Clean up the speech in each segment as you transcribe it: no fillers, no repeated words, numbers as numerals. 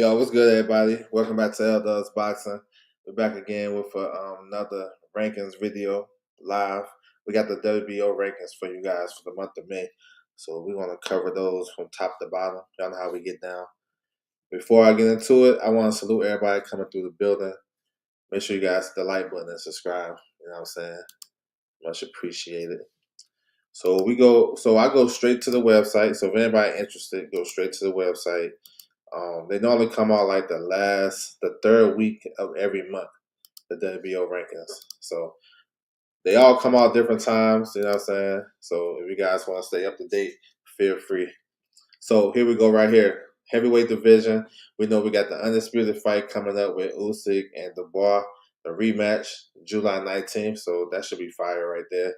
Yo, what's good, everybody? Welcome back to L Does Boxing. We're back again with another rankings video live. We got the WBO rankings for you guys for the month of May. So we're going to cover those from top to bottom. Y'all know how we get down. Before I get into it, I want to salute everybody coming through the building. Make sure you guys hit the like button and subscribe. You know what I'm saying? Much appreciated. So I go straight to the website. So if anybody interested, go straight to the website. They normally come out like the third week of every month, the WBO rankings. So they all come out different times, you know what I'm saying? So if you guys want to stay up to date, feel free. So here we go right here. Heavyweight division. We know we got the undisputed fight coming up with Usyk and Dubois, the rematch, July 19th. So that should be fire right there.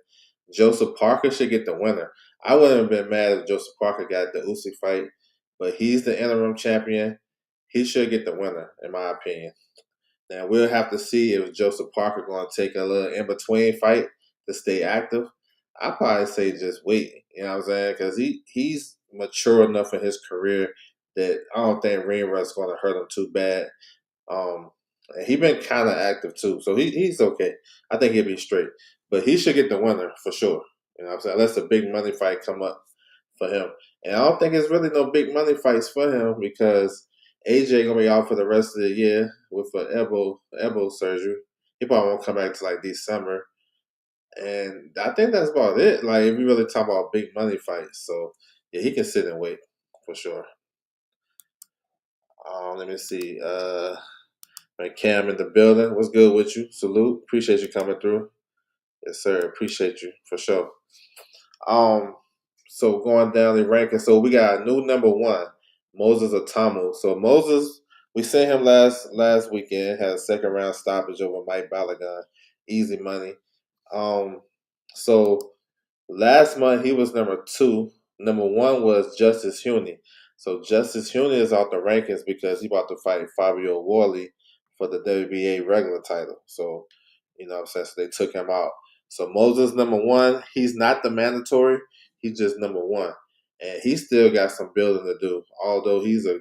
Joseph Parker should get the winner. I wouldn't have been mad if Joseph Parker got the Usyk fight, but he's the interim champion. He should get the winner, in my opinion. Now we'll have to see if Joseph Parker going to take a little in between fight to stay active. I probably say just wait. You know what I'm saying? Because he's mature enough in his career that I don't think ring rust's going to hurt him too bad. And he been kind of active too, so he's okay. I think he'll be straight, but he should get the winner for sure. You know what I'm saying? Unless a big money fight come up for him, and I don't think it's really no big money fights for him because AJ gonna be out for the rest of the year with an elbow surgery. He probably won't come back to like December, and I think that's about it. Like if you really talk about big money fights, so yeah, he can sit and wait for sure. Let me see. Cam in the building. What's good with you? Salute. Appreciate you coming through. Yes, sir. Appreciate you for sure. Um, so going down the ranking, so we got a new number one, Moses Atamu. So Moses, we seen him last weekend, had a second round stoppage over Mike Balagon. Easy money. Um, so last month he was number two. Number one was Justice Huni. So Justice Huni is out the rankings because he about to fight Fabio Worley for the WBA regular title. So, you know what I'm saying? So they took him out. So Moses number one, he's not the mandatory, he's just number one. And he still got some building to do. Although he's a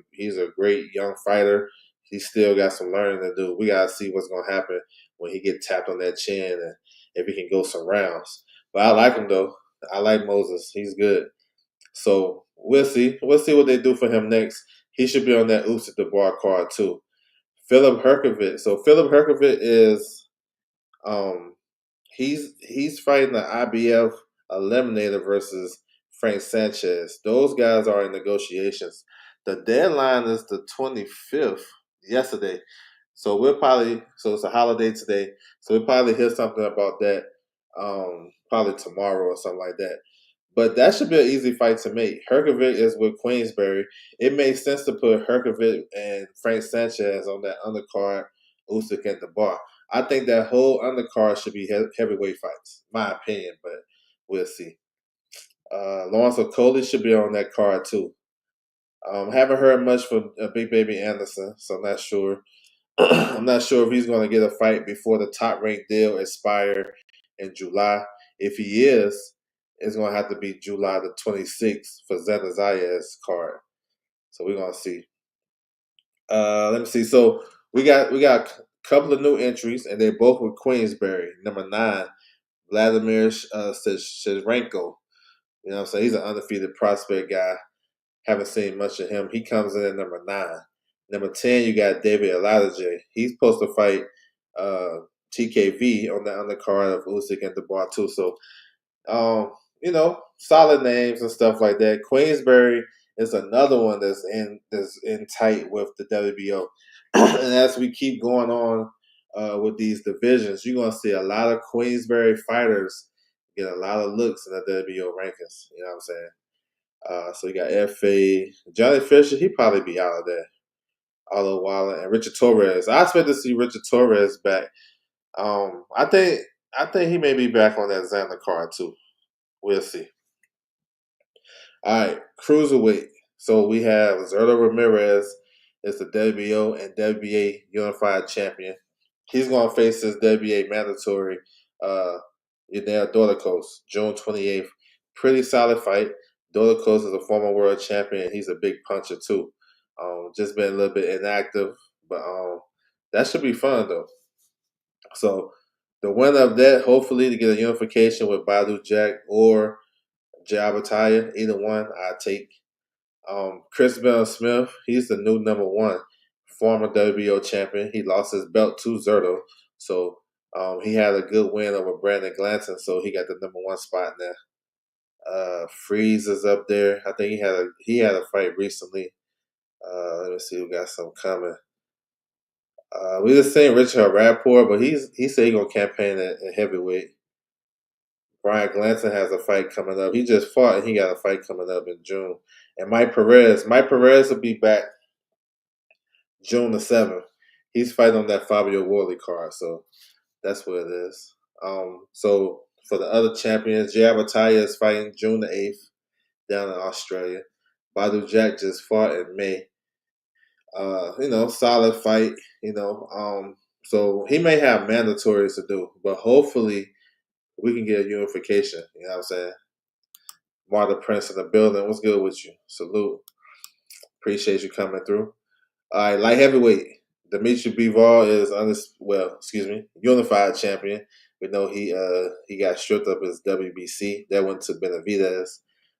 great young fighter, he still got some learning to do. We gotta see what's gonna happen when he get tapped on that chin and if he can go some rounds. But I like him though. I like Moses. He's good. So we'll see. We'll see what they do for him next. He should be on that Usyk Dubois card too. Philip Herkovich. So Philip Herkovich is he's fighting the IBF eliminator versus Frank Sanchez. Those guys are in negotiations. The deadline is the 25th, yesterday. So it's a holiday today. So we'll probably hear something about that probably tomorrow or something like that. But that should be an easy fight to make. Herkovich is with Queensberry. It makes sense to put Herkovich and Frank Sanchez on that undercard, Usyk at the bar. I think that whole undercard should be heavyweight fights, my opinion, but we'll see. Lawrence Okolie should be on that card too. Haven't heard much from Big Baby Anderson, so I'm not sure. I'm not sure if he's going to get a fight before the top rank deal expire in July. If he is, it's going to have to be July the 26th for Zena Zayas card. So we're going to see. Let me see. So we got a couple of new entries, and they're both with Queensberry. Number 9, Vladimir Shevchenko. You know what I'm saying? He's an undefeated prospect guy. Haven't seen much of him. He comes in at number 9. Number 10, you got David Aladaje. He's supposed to fight TKV on the undercard of Usyk and Dubois too. So, solid names and stuff like that. Queensberry is another one that's in tight with the WBO. And as we keep going on with these divisions, you're gonna see a lot of Queensberry fighters get a lot of looks in the WBO rankings. You know what I'm saying? So you got FA, Johnny Fisher. He'd probably be out of there. Aldo Waller and Richard Torres. I expect to see Richard Torres back. I think he may be back on that Xander card too. We'll see. All right, cruiserweight. So we have Zerto Ramirez is the WBO and WBA unified champion. He's going to face his WBA mandatory, Yanel Doricos, June 28th. Pretty solid fight. Doricos is a former world champion. He's a big puncher too. Just been a little bit inactive, but that should be fun though. So the winner of that, hopefully, to get a unification with Badu Jack or Jabataya, either one, I take. Chris Bell Smith, he's the new number one, former WBO champion. He lost his belt to Zerto, so he had a good win over Brandon Glanson, so he got the number one spot now. Freeze is up there. I think he had a fight recently. Let me see who got some coming. We just saying Richard Rapport, but he said he gonna campaign at heavyweight. Brian Glanson has a fight coming up. He just fought and he got a fight coming up in June. And Mike Perez will be back June the 7th. He's fighting on that Fabio Worley card, so that's what it is. So for the other champions, Jay Abataya is fighting June the 8th down in Australia. Badu Jack just fought in May. Solid fight, so he may have mandatories to do, but hopefully we can get a unification. You know what I'm saying? Marta Prince in the building. What's good with you? Salute. Appreciate you coming through. All right, light heavyweight. Dimitri Bivol is unified champion. We know he got stripped of his WBC. That went to Benavidez.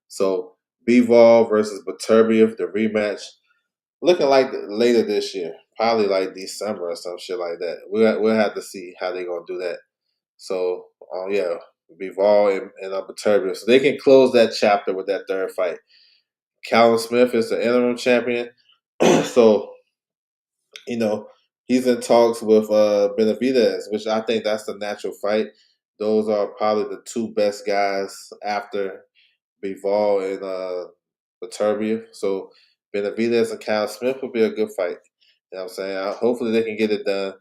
So Bivol versus Beterbiev, the rematch, looking like later this year, probably like December or some shit like that. We'll have to see how they're gonna do that. So yeah, Bivol and Beterbiev, so they can close that chapter with that third fight. Callum Smith is the interim champion, so he's in talks with Benavidez, which I think that's the natural fight. Those are probably the two best guys after Bivol and Beterbiev. So Benavidez and Cal Smith will be a good fight. You know what I'm saying? Hopefully they can get it done.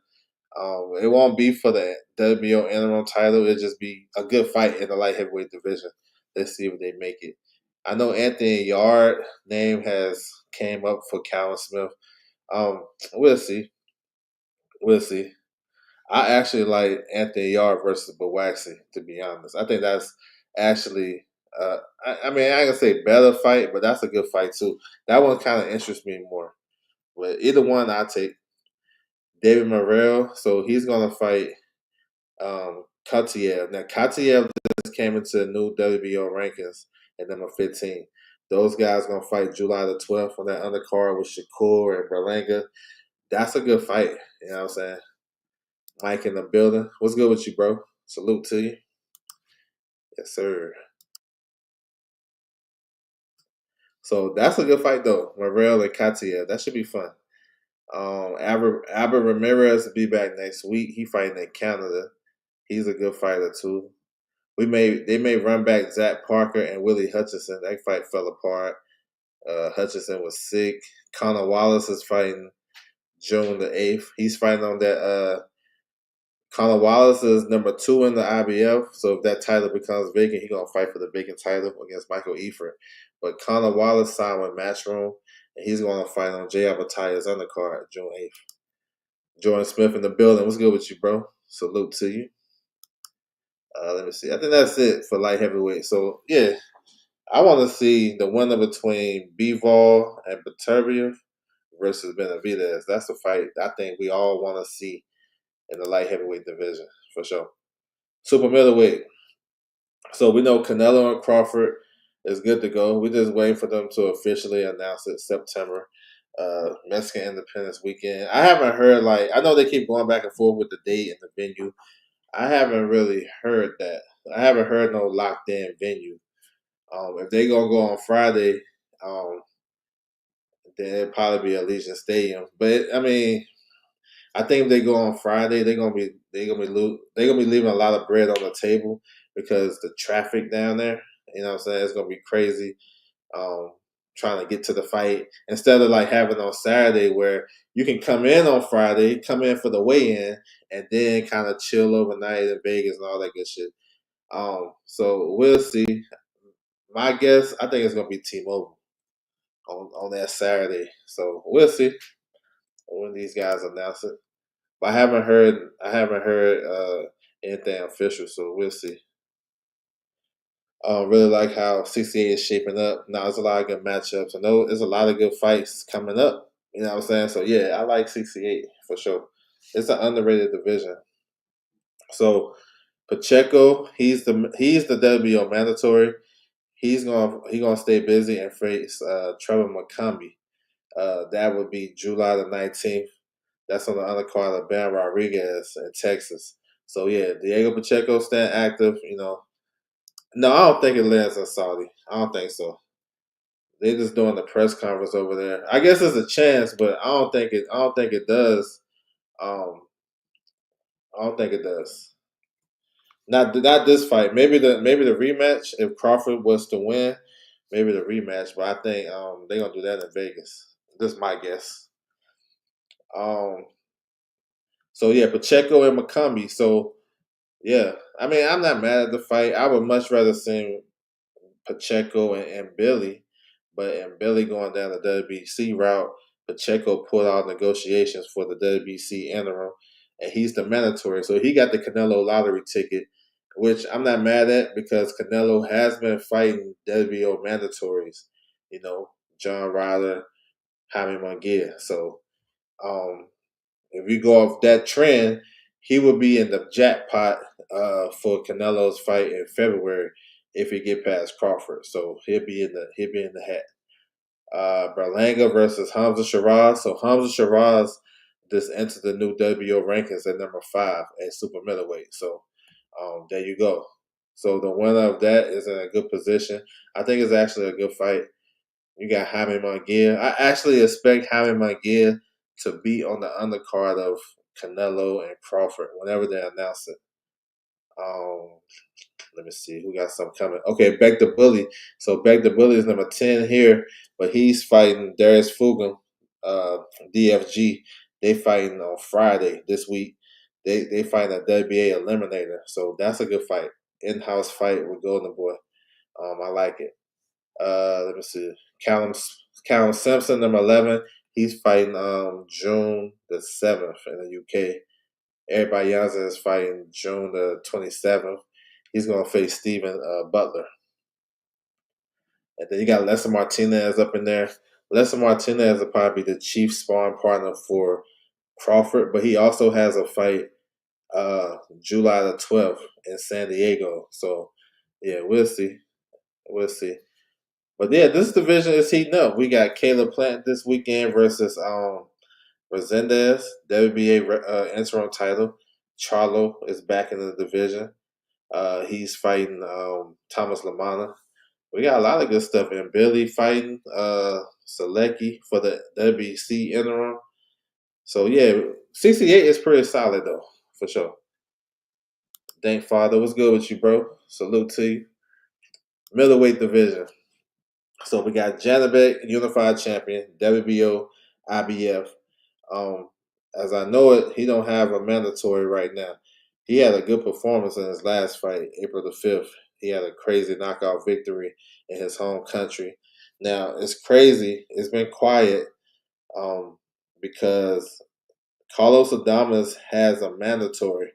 It won't be for the WBO interim title. It'll just be a good fight in the light heavyweight division. Let's see if they make it. I know Anthony Yard name has came up for Callum Smith. We'll see. We'll see. I actually like Anthony Yard versus Bawaxi, to be honest. I think that's actually, I ain't gonna say better fight, but that's a good fight too. That one kind of interests me more. But either one, I take David Morrell. So he's gonna fight Katiev. Now Katiev just came into the new WBO rankings at number 15. Those guys gonna fight July the 12th on that undercard with Shakur and Berlanga. That's a good fight. You know what I'm saying? Mike in the building. What's good with you, bro? Salute to you. Yes, sir. So that's a good fight, though. Morrell and Katia. That should be fun. Albert Ramirez will be back next week. He fighting in Canada. He's a good fighter, too. They may run back Zach Parker and Willie Hutchinson. That fight fell apart. Hutchinson was sick. Connor Wallace is fighting June the 8th. He's fighting on that Conor Wallace is number 2 in the IBF, so if that title becomes vacant, he's going to fight for the vacant title against Michael Eifert. But Conor Wallace signed with Matchroom, and he's going to fight on Jay Abataya's undercard June 8th. Jordan Smith in the building. What's good with you, bro? Salute to you. Let me see. I think that's it for light heavyweight. So, yeah, I want to see the winner between Bivol and Beterbiev versus Benavidez. That's a fight I think we all want to see in the light heavyweight division, for sure. Super middleweight. So we know Canelo and Crawford is good to go. We're just waiting for them to officially announce it September, Mexican Independence Weekend. I haven't heard, I know they keep going back and forth with the date and the venue. I haven't really heard that. I haven't heard no locked in venue. If they gonna go on Friday, then it'll probably be Allegiant Stadium. But I mean, I think if they go on Friday, they're gonna be leaving a lot of bread on the table because the traffic down there. You know what I'm saying? It's gonna be crazy. Trying to get to the fight instead of having on Saturday where you can come in on Friday, come in for the weigh-in, and then kind of chill overnight in Vegas and all that good shit. So we'll see. My guess, I think it's gonna be T-Mobile on that Saturday. So we'll see when these guys announce it. But I haven't heard anything official, so we'll see. Really like how 68 is shaping up. Now there's a lot of good matchups. I know there's a lot of good fights coming up. You know what I'm saying? So yeah, I like 68 for sure. It's an underrated division. So Pacheco, he's the WBO mandatory. He's gonna stay busy and face Trevor McCombie. That would be July the 19th. That's on the undercard of Ben Rodriguez in Texas. So yeah, Diego Pacheco staying active. No, I don't think it lands in Saudi. I don't think so. They're just doing the press conference over there. I guess there's a chance, but I don't think it. I don't think it does. Um, I don't think it does. Not this fight. Maybe the rematch if Crawford was to win. Maybe the rematch, but I think they're gonna do that in Vegas. This is my guess. Um, so yeah, Pacheco and McCombie. So yeah, I mean I'm not mad at the fight. I would much rather see Pacheco and Billy, but and Billy going down the WBC route, Pacheco pulled out negotiations for the WBC interim, and he's the mandatory. So he got the Canelo lottery ticket, which I'm not mad at because Canelo has been fighting WBO mandatories. You know, John Ryder, Jaime Munguia. So um, if you go off that trend, he would be in the jackpot for Canelo's fight in February if he get past Crawford. So he'll be in the hat. Berlanga versus Hamza Shiraz. So Hamza Shiraz just entered the new WBO rankings at number 5 at super middleweight. So there you go. So the winner of that is in a good position. I think it's actually a good fight. You got Jaime Munguia. I actually expect Jaime Munguia to be on the undercard of Canelo and Crawford whenever they announce it. Um, Let me see who got something coming. Okay, Beck the Bully. So Beck the Bully is number 10 here, but he's fighting Darius Fugum, DFG. They fighting on Friday this week. They fight a WBA eliminator, so that's a good fight. In-house fight with Golden Boy. I like it. Let me see. Callum Callum Simpson, number 11. He's fighting June the 7th in the UK. Everybody Yanza is fighting June the 27th. He's going to face Steven Butler. And then you got Lester Martinez up in there. Lester Martinez will probably be the chief sparring partner for Crawford, but he also has a fight July the 12th in San Diego. So, yeah, we'll see. We'll see. But yeah, this division is heating up. We got Caleb Plant this weekend versus Resendez, WBA interim title. Charlo is back in the division. He's fighting Thomas Lamana. We got a lot of good stuff in. Billy fighting Selecki for the WBC interim. So yeah, 68 is pretty solid though, for sure. Thank Father. What's good with you, bro? Salute to you. Middleweight division. So we got Janabek, unified champion, WBO, IBF. Um, as I know it, he don't have a mandatory right now. He had a good performance in his last fight, April the 5th. He had a crazy knockout victory in his home country. Now it's crazy. It's been quiet um, because Carlos Adames has a mandatory,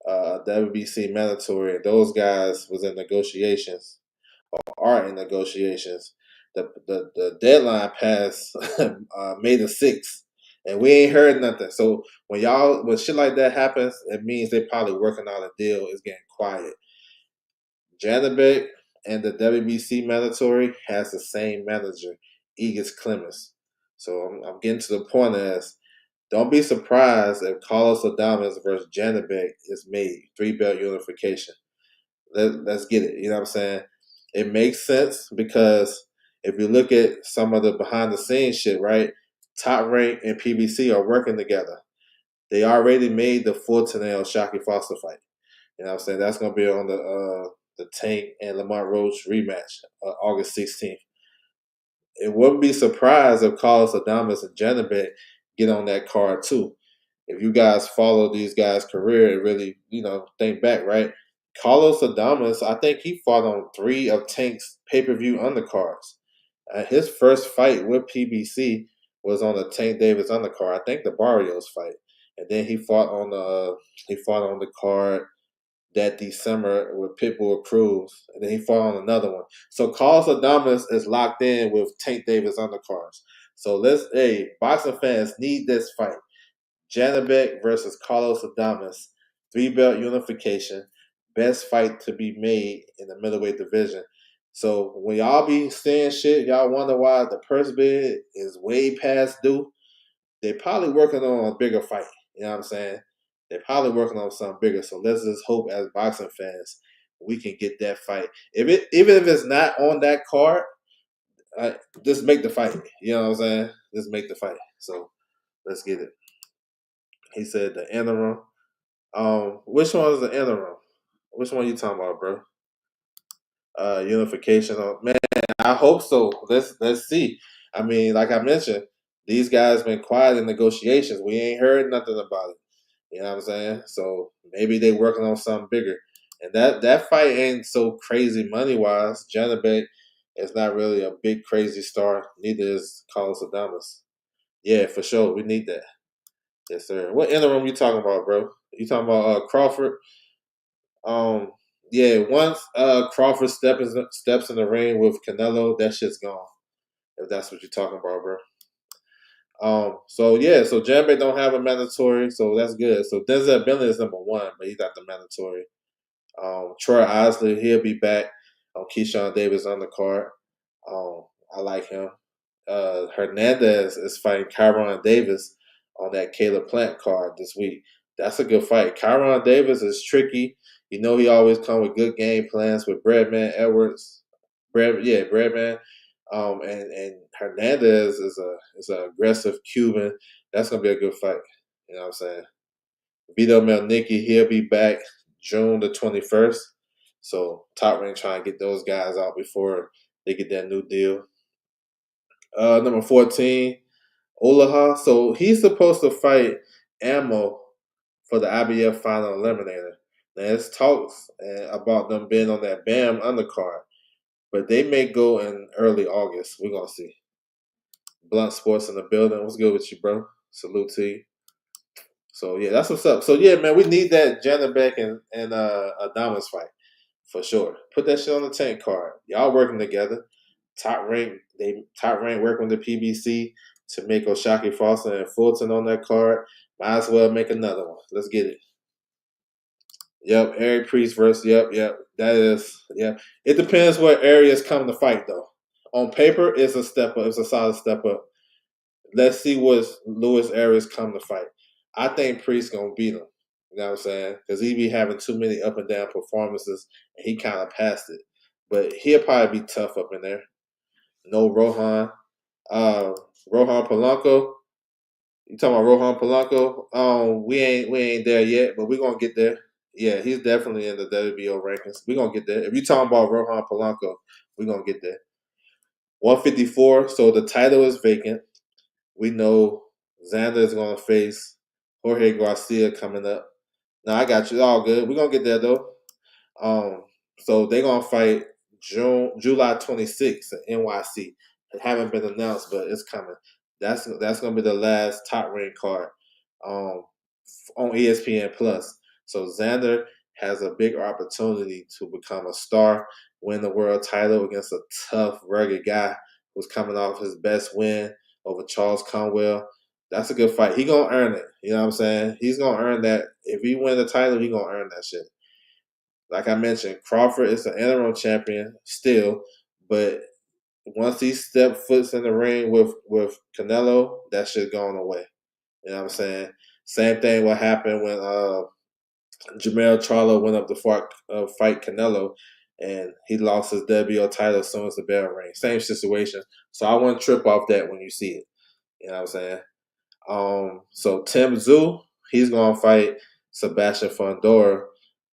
WBC mandatory, and those guys was in negotiations are in negotiations. The deadline passed May the 6th, and we ain't heard nothing. So when shit like that happens, it means they probably working out a deal. It's getting quiet. Janabek and the WBC mandatory has the same manager, Egis Clemens. So I'm getting to the point as don't be surprised if Carlos Adames versus Janabek is made 3-belt unification. Let's get it. You know what I'm saying? It makes sense because if you look at some of the behind the scenes shit, right? Top Rank and PBC are working together. They already made the Fortanel Shockey Foster fight. You know what I'm saying? That's gonna be on the Tank and Lamont Roach rematch, August 16th. It wouldn't be surprised if Carlos Adames and Janabek get on that card too. If you guys follow these guys' career and really, think back, right? Carlos Adames, I think he fought on 3 of Tank's pay-per-view undercards. His first fight with PBC was on the Tank Davis undercard. I think the Barrios fight, and then he fought on the card that December with Pitbull Cruz, and then he fought on another one. So Carlos Adames is locked in with Tank Davis undercards. So boxing fans need this fight. Janabek versus Carlos Adames, 3-belt unification, best fight to be made in the middleweight division. So when y'all be saying shit, y'all wonder why the purse bid is way past due. They probably working on a bigger fight. You know what I'm saying? They're probably working on something bigger. So let's just hope as boxing fans we can get that fight. Even if it's not on that card, just make the fight. You know what I'm saying? Just make the fight. So let's get it. He said the interim. Which one is the interim? Which one you talking about, bro? Unification. Man, I hope so. Let's see. I mean, like I mentioned, these guys been quiet in negotiations. We ain't heard nothing about it. You know what I'm saying? So maybe they working on something bigger. And that fight ain't so crazy money wise. Janabek is not really a big crazy star. Neither is Carlos Adames. Yeah, for sure. We need that. Yes, sir. What interim you talking about, bro? You talking about Crawford? Um, yeah. Once Crawford steps in the ring with Canelo, that shit's gone. If that's what you're talking about, bro. So yeah, so Janabek don't have a mandatory, so that's good. So Denzel Bentley is number one, but he got the mandatory. Troy Osley, he'll be back. Keyshawn Davis on the card. I like him. Hernandez is fighting Kyron Davis on that Caleb Plant card this week. That's a good fight. Kyron Davis is tricky. You know he always come with good game plans with Breadman Edwards. Breadman. And Hernandez is a aggressive Cuban. That's gonna be a good fight. You know what I'm saying? Vito Melnicki, he'll be back June the 21st. So Top Rank trying to get those guys out before they get that new deal. Number 14, Olaha. So he's supposed to fight Ammo for the IBF final eliminator. Now there's talks about them being on that BAM undercard, but they may go in early August. We're gonna see. Blunt Sports in the building. What's good with you, bro? Salute to you. So yeah, that's what's up. So yeah, man, we need that Janabek and Adames fight for sure. Put that shit on the tank card. Y'all working together. Top rank working with the PBC to make Oshaki Foster and Fulton on that card. Might as well make another one. Let's get it. Yep, Eric Priest versus yep. That is It depends what areas come to fight though. On paper, it's a step up. It's a solid step up. Let's see what Lewis Arias come to fight. I think Priest gonna beat him. You know what I'm saying? Because he be having too many up and down performances, and he kind of passed it. But he'll probably be tough up in there. No Rohan. Rohan Polanco. You talking about Rohan Polanco? We ain't there yet, but we're gonna get there. Yeah, he's definitely in the WBO rankings. We're gonna get there. If you talking about Rohan Polanco, we're gonna get there. 154. So the title is vacant. We know Xander is going to face Jorge Garcia coming up. Now I got you. It's all good. We're going to get there though. So they're going to fight July 26th in NYC. It haven't been announced, but it's coming. That's going to be the last top rank card on ESPN Plus. So Xander has a big opportunity to become a star, win the world title against a tough, rugged guy who's coming off his best win over Charles Conwell. That's a good fight. He gonna earn it. You know what I'm saying? He's gonna earn that. If he win the title, he gonna earn that shit. Like I mentioned, Crawford is the interim champion still, but once he step foots in the ring with Canelo, that shit going away. You know what I'm saying? Same thing what happened when Jamel Charlo went up to fight Canelo, and he lost his WBO title as soon as the bell rang. Same situation. So I wouldn't trip off that when you see it. You know what I'm saying? So Tim Tszyu, he's gonna fight Sebastian Fundora.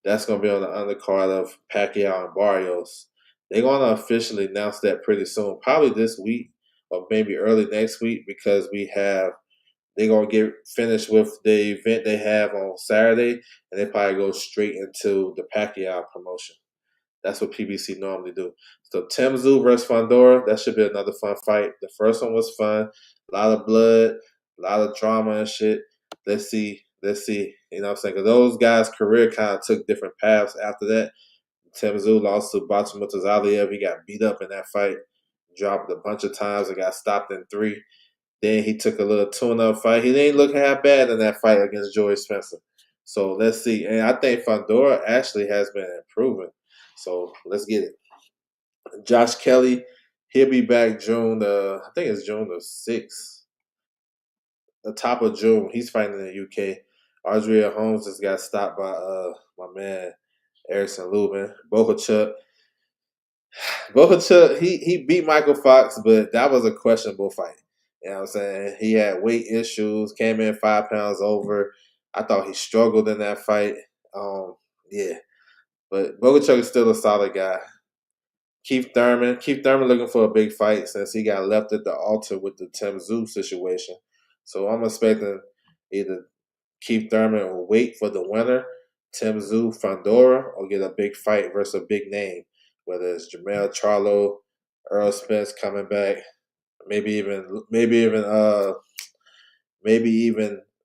That's gonna be on the undercard of Pacquiao and Barrios. They're gonna officially announce that pretty soon, probably this week or maybe early next week, because they're gonna get finished with the event they have on Saturday, and they probably go straight into the Pacquiao promotion. That's what PBC normally do. So Tim Tszyu versus Fundora, that should be another fun fight. The first one was fun, a lot of blood, a lot of drama and shit. Let's see. You know what I'm saying? Because those guys' career kind of took different paths after that. Tim Tszyu lost to Batumutazaliev. He got beat up in that fight, dropped a bunch of times and got stopped in 3. Then he took a little tune-up fight. He didn't look half bad in that fight against Joey Spencer. So let's see. And I think Fandora actually has been improving. So let's get it. Josh Kelly, he'll be back June I think it's June the 6th. The top of June. He's fighting in the UK. Adria Holmes just got stopped by my man Erickson Lubin. Bohachuk, he beat Michael Fox, but that was a questionable fight. You know what I'm saying? He had weight issues, came in 5 pounds over. I thought he struggled in that fight. Yeah. But Bohachuk is still a solid guy. Keith Thurman looking for a big fight since he got left at the altar with the Tim Tszyu situation. So I'm expecting either Keith Thurman will wait for the winner, Tim Tszyu, Fandora, or get a big fight versus a big name, whether it's Jamel Charlo, Earl Spence coming back, maybe even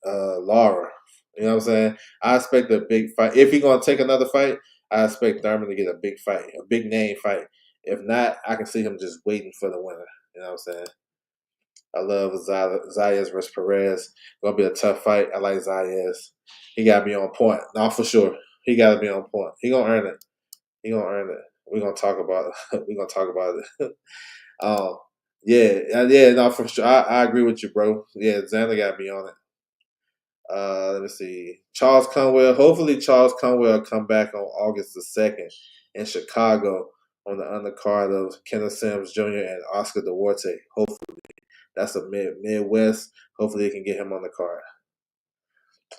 Lara. You know what I'm saying? I expect a big fight. If he's gonna take another fight, I expect Thurman to get a big fight, a big name fight. If not, I can see him just waiting for the winner. You know what I'm saying? I love Zayas versus Perez. Gonna be a tough fight. I like Zayas. He gotta be on point. No, for sure. He gotta be on point. He gonna earn it. He gonna earn it. We're gonna talk about it. We're gonna talk about it. um, yeah, no, for sure. I agree with you, bro. Yeah, Xander gotta be on it. Let me see. Charles Conwell. Hopefully, Charles Conwell come back on August the 2nd in Chicago on the undercard of Kenneth Sims Jr. and Oscar Duarte. Hopefully, that's a Midwest. Hopefully, they can get him on the card.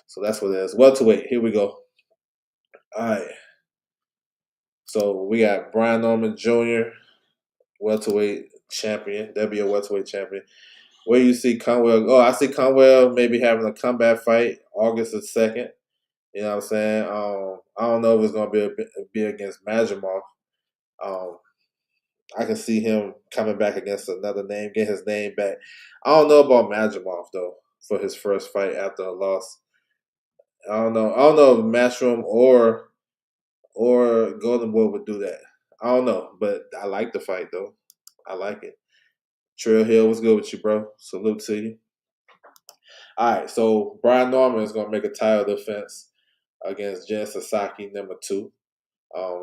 So that's what it is. Welterweight. Here we go. All right. So we got Brian Norman Jr., welterweight champion, WBO welterweight champion. Where you see Conwell? Oh, I see Conwell maybe having a comeback fight August the 2nd. You know what I'm saying? I don't know if it's going to be against Majimov. I can see him coming back against another name, get his name back. I don't know about Majimov though for his first fight after a loss. I don't know. I don't know if Matchroom or Golden Boy would do that. I don't know, but I like the fight though. I like it. Trail Hill, what's good with you, bro? Salute to you. All right, so Brian Norman is gonna make a title defense against Jen Sasaki, #2.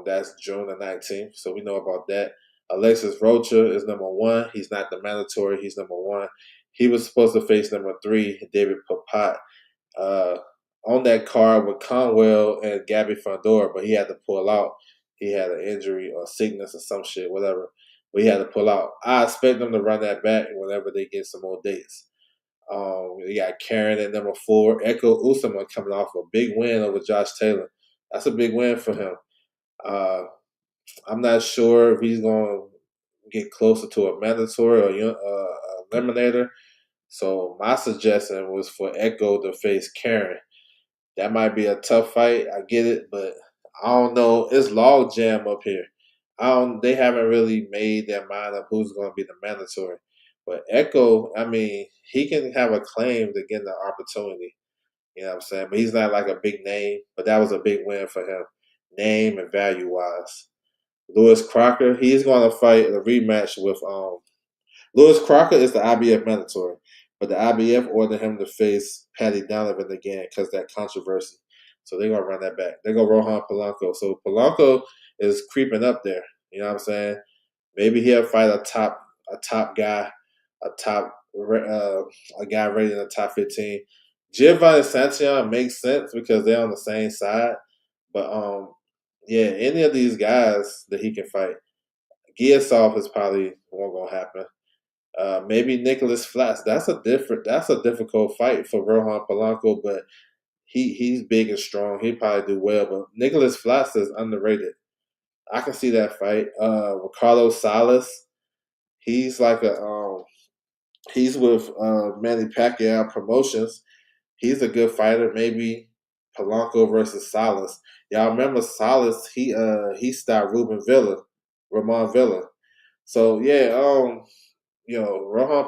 That's June the 19th, so we know about that. Alexis Rocha is #1. He's not the mandatory. He's #1. He was supposed to face #3, David Papat, on that card with Conwell and Gabby Fandora, but he had to pull out. He had an injury or sickness or some shit, whatever. But he had to pull out. I expect them to run that back whenever they get some more dates. You got Karen at #4. Echo Usama coming off a big win over Josh Taylor. That's a big win for him. I'm not sure if he's going to get closer to a mandatory or eliminator. So my suggestion was for Echo to face Karen. That might be a tough fight. I get it, but I don't know. It's log jam up here. They haven't really made their mind up who's going to be the mandatory. But Echo, I mean, he can have a claim to get the opportunity. You know what I'm saying? But he's not like a big name. But that was a big win for him, name and value wise. Lewis Crocker, he's going to fight a rematch with Lewis Crocker is the IBF mandatory, but the IBF ordered him to face Patty Donovan again because that controversy. So they're gonna run that back. They're gonna Rohan Polanco. So Polanco is creeping up there. You know what I'm saying? Maybe he'll fight a top guy, a guy rated in the top 15. Giovanni Santillan makes sense because they're on the same side. But yeah, any of these guys that he can fight, Giasov is probably won't gonna happen. Maybe Nicholas Flats. That's a difficult fight for Rohan Polanco, but he's big and strong. He'd probably do well. But Nicholas Flats is underrated. I can see that fight. Ricardo Salas. He's like he's with Manny Pacquiao Promotions. He's a good fighter. Maybe Polanco versus Salas. Y'all remember Salas? He stopped Ramon Villa. So yeah, Rohan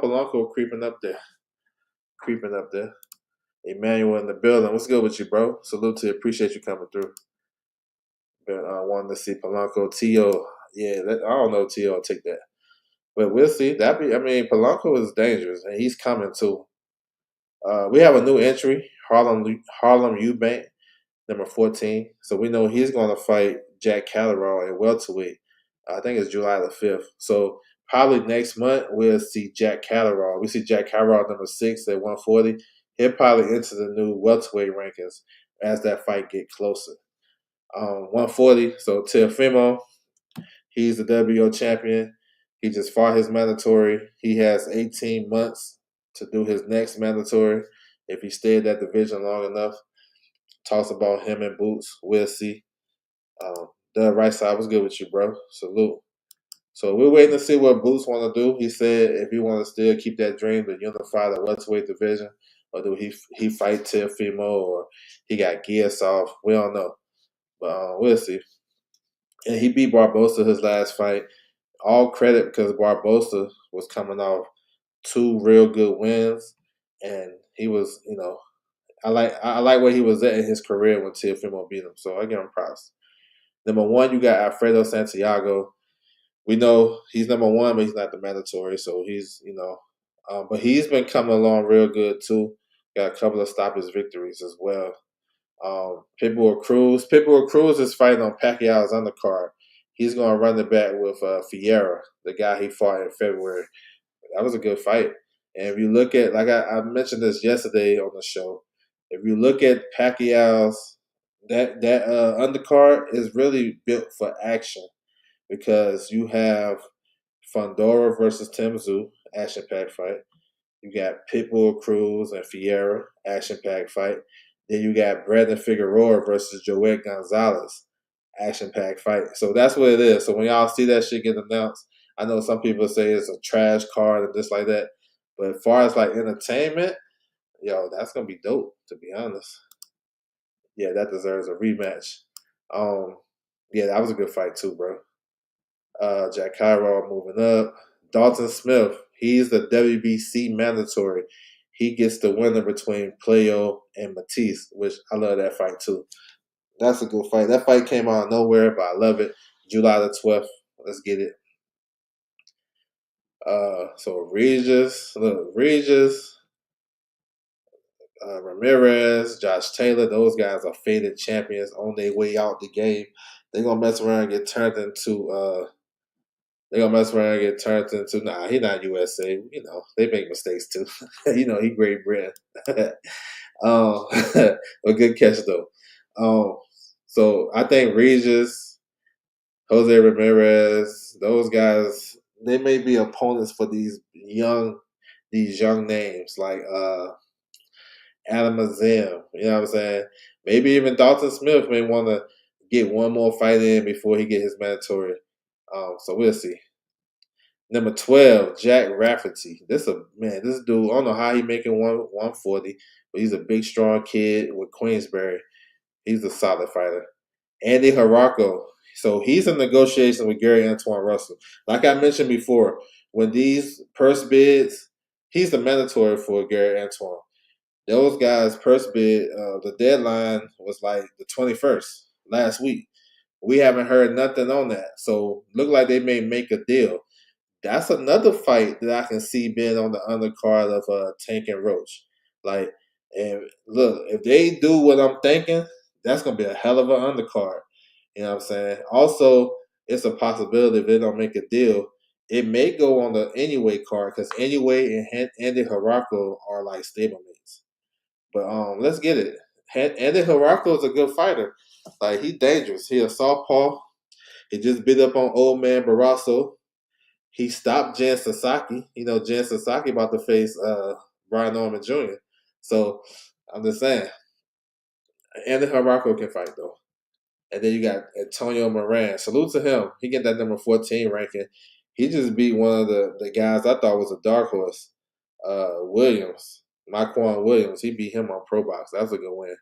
Polanco creeping up there. Emmanuel in the building. What's good with you, bro? Salute to you. Appreciate you coming through. Been wanting to see Polanco. T.O. Yeah, I don't know. T.O. will take that. But we'll see. That be, I mean, Polanco is dangerous, and he's coming too. We have a new entry, Harlem Eubank, number 14. So we know he's going to fight Jack Catterall at welterweight. I think it's July the 5th. So probably next month we'll see Jack Catterall. We see Jack Catterall number 6 at 140. He'll probably enter the new welterweight rankings as that fight get closer. 140. So Teofimo, he's the WBO champion. He just fought his mandatory. He has 18 months to do his next mandatory if he stayed that division long enough. Talks about him and Boots. We'll see. The right side was good with you, bro. Salute. So we're waiting to see what Boots want to do. He said if he want to still keep that dream to unify the welterweight division, or do he fight Teofimo, or he got gears off. We don't know, but we'll see. And he beat Barbosa his last fight. All credit because Barbosa was coming off 2 real good wins, and he was, I like where he was at in his career when Teofimo beat him. So I give him props. Number 1, you got Alfredo Santiago. We know he's number 1, but he's not the mandatory. So he's, but he's been coming along real good too. Got a couple of stoppage victories as well. Pitbull Cruz is fighting on Pacquiao's undercard. He's going to run the back with Fiera, the guy he fought in February. That was a good fight. And if you look at, like I mentioned this yesterday on the show, if you look at Pacquiao's, that undercard is really built for action because you have Fondora versus Tim Tszyu, action-packed fight. You got Pitbull Cruz and Fiera, action-packed fight. Then you got Brandon Figueroa versus Joet Gonzalez, action-packed fight. So that's what it is. So when y'all see that shit get announced, I know some people say it's a trash card and just like that. But as far as like entertainment, yo, that's gonna be dope, to be honest. Yeah, that deserves a rematch. Um, yeah, that was a good fight too, bro. Jack Cairo moving up. Dalton Smith, he's the WBC mandatory. He gets the winner between Playo and Matisse, which I love that fight too. That's a good fight. That fight came out of nowhere, but I love it. July the 12th. Let's get it. So Regis, Ramirez, Josh Taylor, those guys are faded champions on their way out the game. They're gonna mess around and get turned into nah, he not USA. They make mistakes too. He Great Britain. A good catch though. So I think Regis, Jose Ramirez, those guys, they may be opponents for these young names like Adam Azim. You know what I'm saying? Maybe even Dalton Smith may want to get one more fight in before he get his mandatory. So we'll see. Number 12, Jack Rafferty. This dude, I don't know how he making 140, but he's a big, strong kid with Queensberry. He's a solid fighter. Andy Harako. So he's in negotiation with Gary Antoine Russell. Like I mentioned before, when these purse bids, he's the mandatory for Gary Antoine. Those guys' purse bid, the deadline was like the 21st last week. We haven't heard nothing on that. So look like they may make a deal. That's another fight that I can see being on the undercard of Tank and Roach. Like, and look, if they do what I'm thinking, that's gonna be a hell of an undercard. You know what I'm saying? Also, it's a possibility if they don't make a deal, it may go on the Anyway card because Anyway and Andy Harako are like stablemates. But let's get it. Andy Harako is a good fighter. Like he's dangerous. He a southpaw. He just beat up on old man Barrasso. He stopped Jan Sasaki. Jan Sasaki about to face Brian Norman Jr. So I'm just saying, Andy Harako can fight though. And then you got Antonio Moran. Salute to him. He get that number 14 ranking. He just beat one of the guys I thought was a dark horse, Williams, Maquan Williams. He beat him on Pro Box. That was a good win.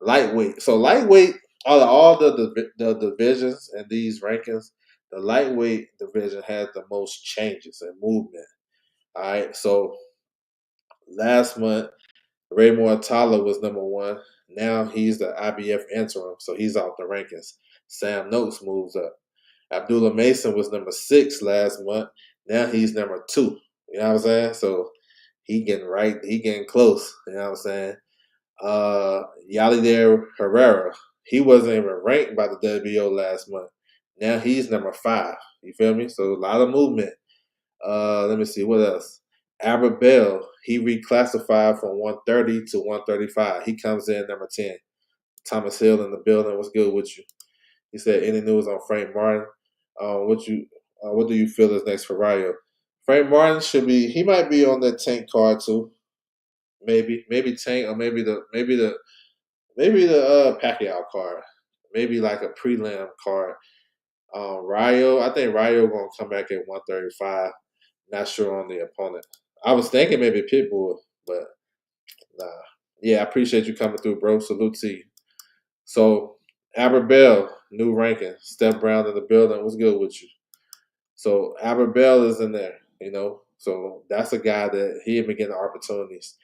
Lightweight. So lightweight, out of all the divisions and these rankings, the lightweight division has the most changes and movement. All right. So last month, Ray Mortala was number 1. Now he's the IBF interim, so he's off the rankings. Sam Noakes moves up. Abdullah Mason was number 6 last month. Now he's number 2. You know what I'm saying? So he getting close. You know what I'm saying? Yalider Herrera, he wasn't even ranked by the WBO last month. Now he's number 5. You feel me? So a lot of movement. Let me see what else. Albert Bell, he reclassified from 130 to 135. He comes in number 10. Thomas Hill in the building. What's good with you? He said, any news on Frank Martin? What do you feel is next for Rayo? Frank Martin should be. He might be on that Tank card too. Maybe Tank, or maybe the Pacquiao card. Maybe like a prelim card. Rayo, I think Rayo gonna come back at 135. Not sure on the opponent. I was thinking maybe Pitbull, but nah. Yeah, I appreciate you coming through, bro. Salute to you. So Albert Bell, new ranking. Steph Brown in the building. What's good with you? So Albert Bell is in there, you know. So that's a guy that he ain't been getting opportunities.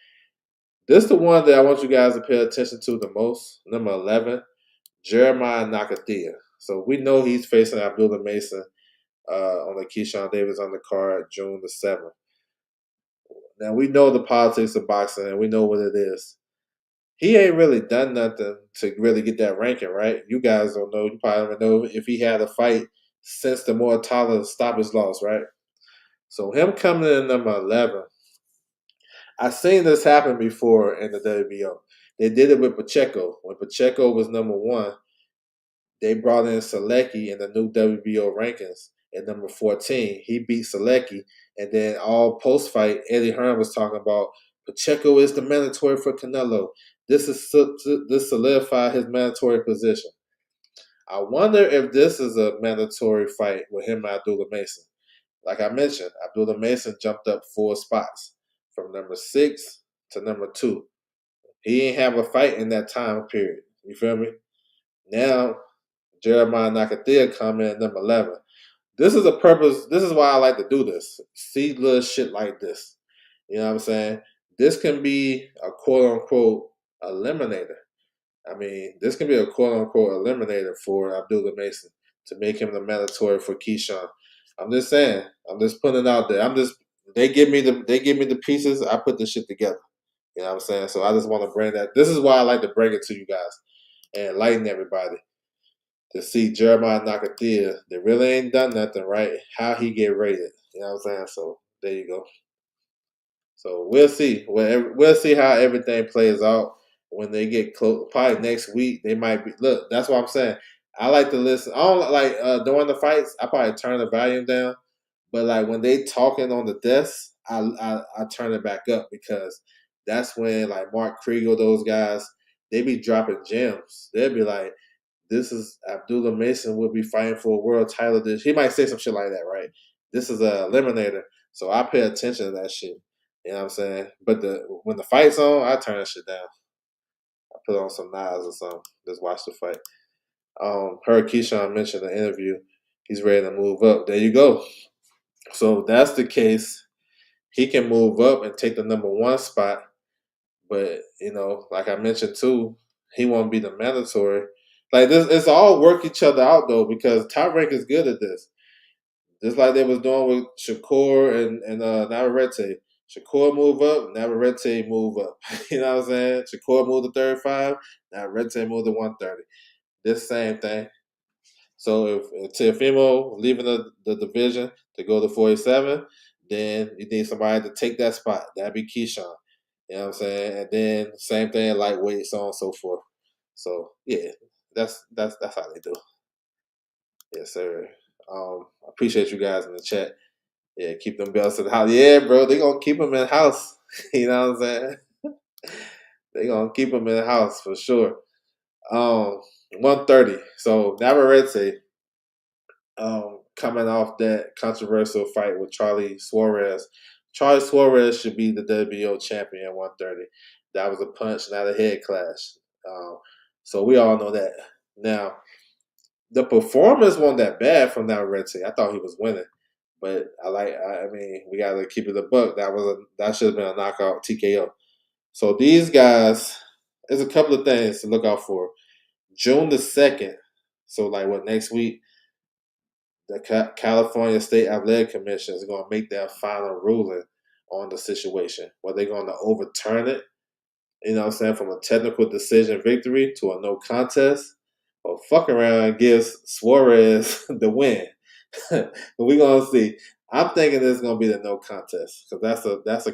This is the one that I want you guys to pay attention to the most. Number 11, Jeremiah Nakathia. So we know he's facing Abdullah Mason on the Keyshawn Davis on the card June the 7th. Now we know the politics of boxing and we know what it is. He ain't really done nothing to really get that ranking, right? You guys don't know. You probably don't know if he had a fight since the Mortala stop his loss, right? So him coming in number 11, I've seen this happen before in the WBO. They did it with Pacheco. When Pacheco was number 1, they brought in Selecki in the new WBO rankings at number 14. He beat Selecki, and then all post-fight, Eddie Hearn was talking about Pacheco is the mandatory for Canelo. This solidified his mandatory position. I wonder if this is a mandatory fight with him and Abdullah Mason. Like I mentioned, Abdullah Mason jumped up 4 spots from number 6 to number 2. He ain't have a fight in that time period. You feel me? Now, Jeremiah Nakathia coming at number 11. This is a purpose. This is why I like to do this. See little shit like this. You know what I'm saying? This can be a quote-unquote eliminator. I mean, this can be a quote-unquote eliminator for Abdullah Mason to make him the mandatory for Keyshawn. I'm just saying. I'm just putting it out there. They give me the pieces. I put the shit together. You know what I'm saying? So I just want to bring that. This is why I like to bring it to you guys and enlighten everybody to see Jeremiah Nakathia that really ain't done nothing right, how he get rated. You know what I'm saying? So there you go. So we'll see. We'll see how everything plays out when they get close. Probably next week they might be. Look, that's what I'm saying. I like to listen. I don't like during the fights. I probably turn the volume down, but like when they talking on the desk, I turn it back up because that's when like Mark Kriegel, those guys, they be dropping gems. They'll be like, this is Abdullah Mason will be fighting for a world title. He might say some shit like that, right? This is a eliminator, so I pay attention to that shit. You know what I'm saying? But when the fight's on, I turn that shit down. I put on some Nas or something. Just watch the fight. Heard Keyshawn mention in the interview. He's ready to move up. There you go. So if that's the case, he can move up and take the number 1 spot. But you know, like I mentioned too, he won't be the mandatory. Like this, it's all work each other out though because Top Rank is good at this. Just like they was doing with Shakur and Navarrete. Shakur move up, Navarrete move up. You know what I'm saying? Shakur move to 35, Navarrete move to 130. This same thing. So if Teofimo leaving the division to go to 47, then you need somebody to take that spot. That'd be Keyshawn. You know what I'm saying? And then same thing, lightweight, so on and so forth. So yeah, that's how they do. Yes, sir. I appreciate you guys in the chat. Yeah, keep them belts in the house. Yeah, bro, they gonna keep them in the house. You know what I'm saying? They gonna keep them in the house for sure. 130. So Navarrete, coming off that controversial fight with Charlie Suarez. Charlie Suarez should be the WBO champion at 130. That was a punch, not a head clash. So we all know that. Now, the performance wasn't that bad from Navarrete. I thought he was winning. But I mean, we got to keep it a buck. That should have been a knockout TKO. So these guys, there's a couple of things to look out for. June the 2nd, so like what, next week? the California State Athletic Commission is going to make their final ruling on the situation. Whether they're going to overturn it, you know what I'm saying, from a technical decision victory to a no contest, or fuck around and gives Suarez the win. But we're gonna see. I'm thinking it's gonna be the no contest because that's a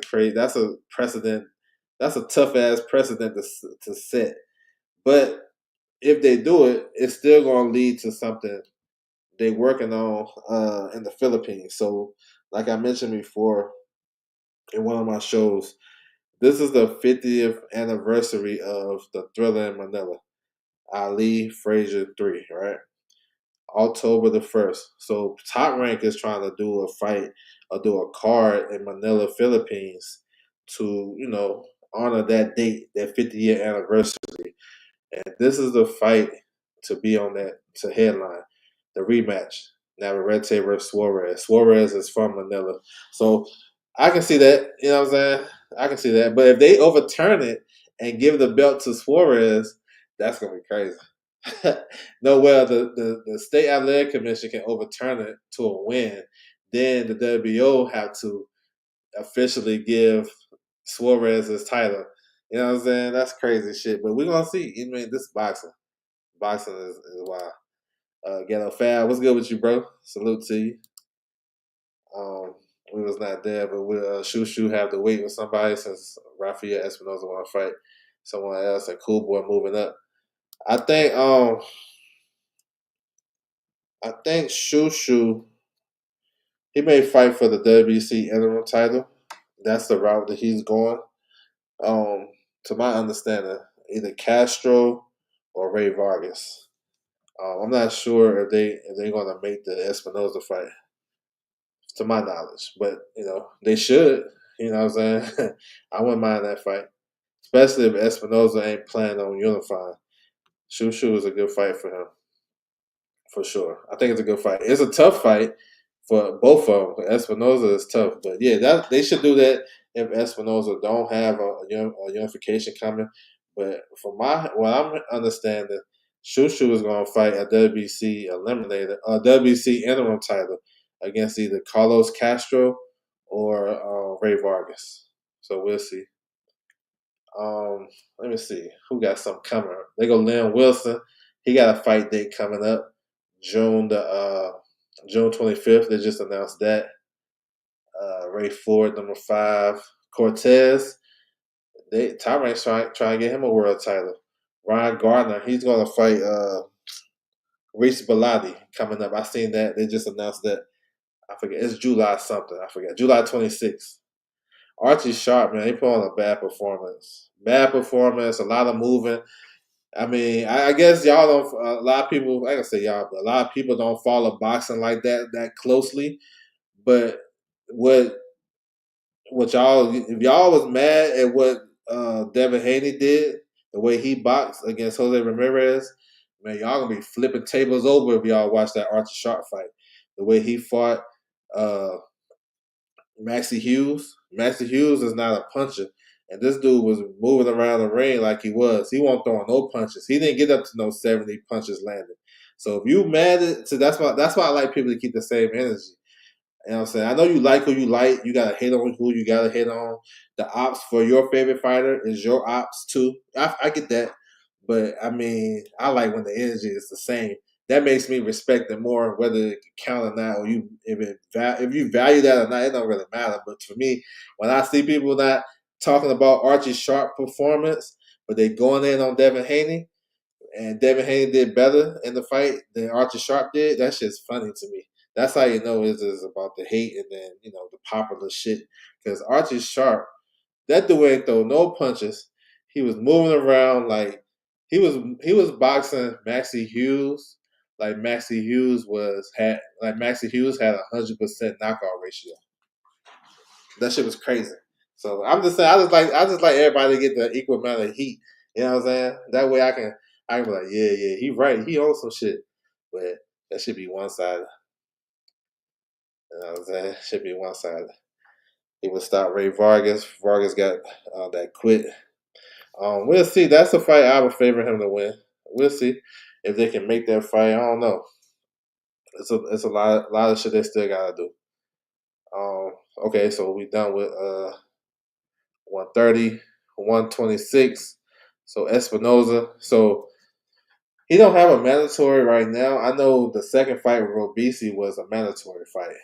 precedent. That's a tough ass precedent to set. But if they do it, it's still gonna lead to something they're working on in the Philippines. So, like I mentioned before in one of my shows, this is the 50th anniversary of the Thriller in Manila, Ali Frazier 3, right? October the 1st. So Top Rank is trying to do a fight or do a card in Manila, Philippines to, honor that date, that 50-year anniversary. And this is the fight to be on that, to headline, the rematch. Navarrete versus Suarez. Suarez is from Manila. So I can see that, you know what I'm saying? I can see that. But if they overturn it and give the belt to Suarez, that's going to be crazy. No, well, the State Athletic Commission can overturn it to a win. Then the WBO have to officially give Suarez his title. You know what I'm saying? That's crazy shit. But we're gonna see. I mean, this boxing. Boxing is wild. Ghetto Fab, what's good with you, bro? Salute to you. Um, we was not there, but we Shushu have to wait with somebody since Rafael Espinosa want to fight someone else, and Cool Boy moving up. I think Shushu, he may fight for the WBC interim title. That's the route that he's going. Um, to my understanding, either Castro or Ray Vargas. I'm not sure if they're going to make the Espinoza fight, to my knowledge, but they should. You know what I'm saying? I wouldn't mind that fight, especially if Espinoza ain't planning on unifying. Shushu is a good fight for him, for sure. I think it's a good fight. It's a tough fight for both of them. Espinoza is tough, but yeah, that they should do that if Espinoza don't have a unification coming. But from what I'm understanding, Shushu is going to fight a WBC eliminator, a WBC interim title against either Carlos Castro or Ray Vargas. So we'll see. Let me see who got something coming. They go Lynn Wilson. He got a fight date coming up June 25th. They just announced that. Ray Ford, number 5. Cortez. Top Rank's trying to get him a world title. Ryan Gardner, he's gonna fight Reese Bellotti coming up. I seen that. They just announced that. I forget. It's July something. I forget. July 26th. Archie Sharp, man, he put on a bad performance. Bad performance, a lot of moving. I mean, I guess y'all don't. A lot of people, I can say y'all, but a lot of people don't follow boxing like that closely. But what y'all, if y'all was mad at what Devin Haney did, the way he boxed against Jose Ramirez, man, y'all gonna be flipping tables over if y'all watch that Archie Sharp fight. The way he fought uh, Maxie Hughes. Maxie Hughes is not a puncher. And this dude was moving around the ring like he was. He wasn't throwing no punches. He didn't get up to no 70 punches landed. So if you mad at, so that's why I like people to keep the same energy. You know what I'm saying? I know you like who you like. You gotta hit on who you gotta hit on. The ops for your favorite fighter is your ops too. I get that. But I mean, I like when the energy is the same. That makes me respect it more, whether it can count or not, or if you value that or not, it don't really matter. But for me, when I see people not talking about Archie Sharp performance, but they going in on Devin Haney, and Devin Haney did better in the fight than Archie Sharp did, that's just funny to me. That's how you know it's about the hate and then the popular shit. Because Archie Sharp, that dude ain't throw no punches. He was moving around like he was boxing Maxie Hughes. Like Maxie Hughes had 100% knockout ratio. That shit was crazy. So I'm just saying, I just like everybody to get the equal amount of heat. You know what I'm saying? That way I can be like, yeah, he right. He on some shit. But that should be one sided. You know what I'm saying? Should be one sided. He would stop Ray Vargas. Vargas got that quit. We'll see. That's a fight I would favor him to win. We'll see if they can make that fight. I don't know. It's a lot of shit they still gotta do. Okay, so we done with 130, 126. So Espinoza. So he don't have a mandatory right now. I know the second fight with Robisi was a mandatory fight.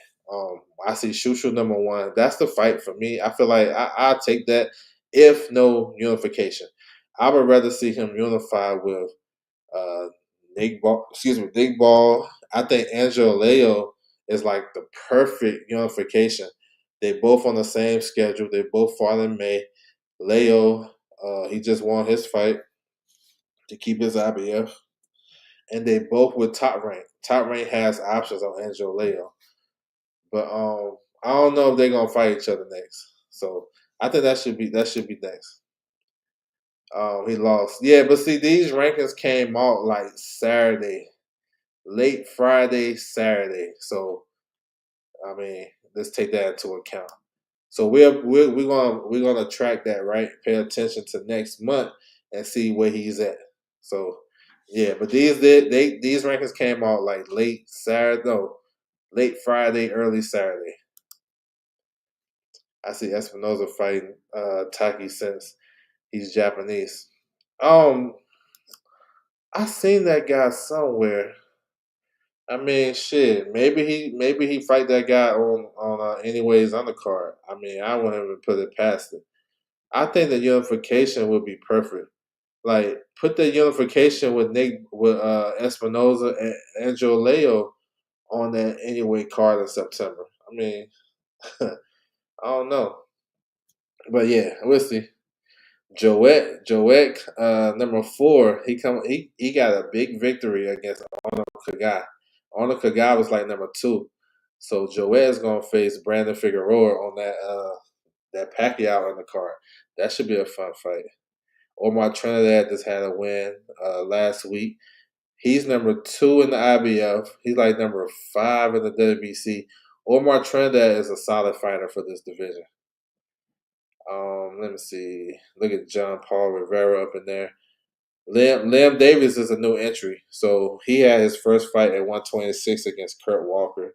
I see Shushu #1. That's the fight for me. I feel like I'll take that if no unification. I would rather see him unified with uh, Nick Ball. Excuse me, Nick Ball. I think Angelo Leo is like the perfect unification. They both on the same schedule. They both fought in May. Leo, he just won his fight to keep his IBF, and they both with top rank. Top rank has options on Angelo Leo, but I don't know if they're gonna fight each other next. So I think that should be next. He lost. Yeah, but see, these rankings came out like Saturday, late Friday, Saturday. So I mean, let's take that into account. So we're gonna track that, right? Pay attention to next month and see where he's at. So yeah, but these rankings came out like late Saturday, no, late Friday, early Saturday. I see Espinoza fighting Taki since he's Japanese. Um, I seen that guy somewhere. I mean, shit. Maybe he fight that guy on anyways undercard. I mean, I wouldn't even put it past it. I think the unification would be perfect. Like put the unification with Nick with Espinoza and Angelo Leo on that anyway card in September. I mean, I don't know, but yeah, we'll see. Joek, #4. He got a big victory against Arnold Kagai. Arnold Kagai was like #2. So Joet's gonna face Brandon Figueroa on that Pacquiao on the card. That should be a fun fight. Omar Trinidad just had a win last week. He's #2 in the IBF. He's like #5 in the WBC. Omar Trinidad is a solid fighter for this division. Let me see. Look at John Paul Rivera up in there. Liam Davis is a new entry. So he had his first fight at 126 against Kurt Walker.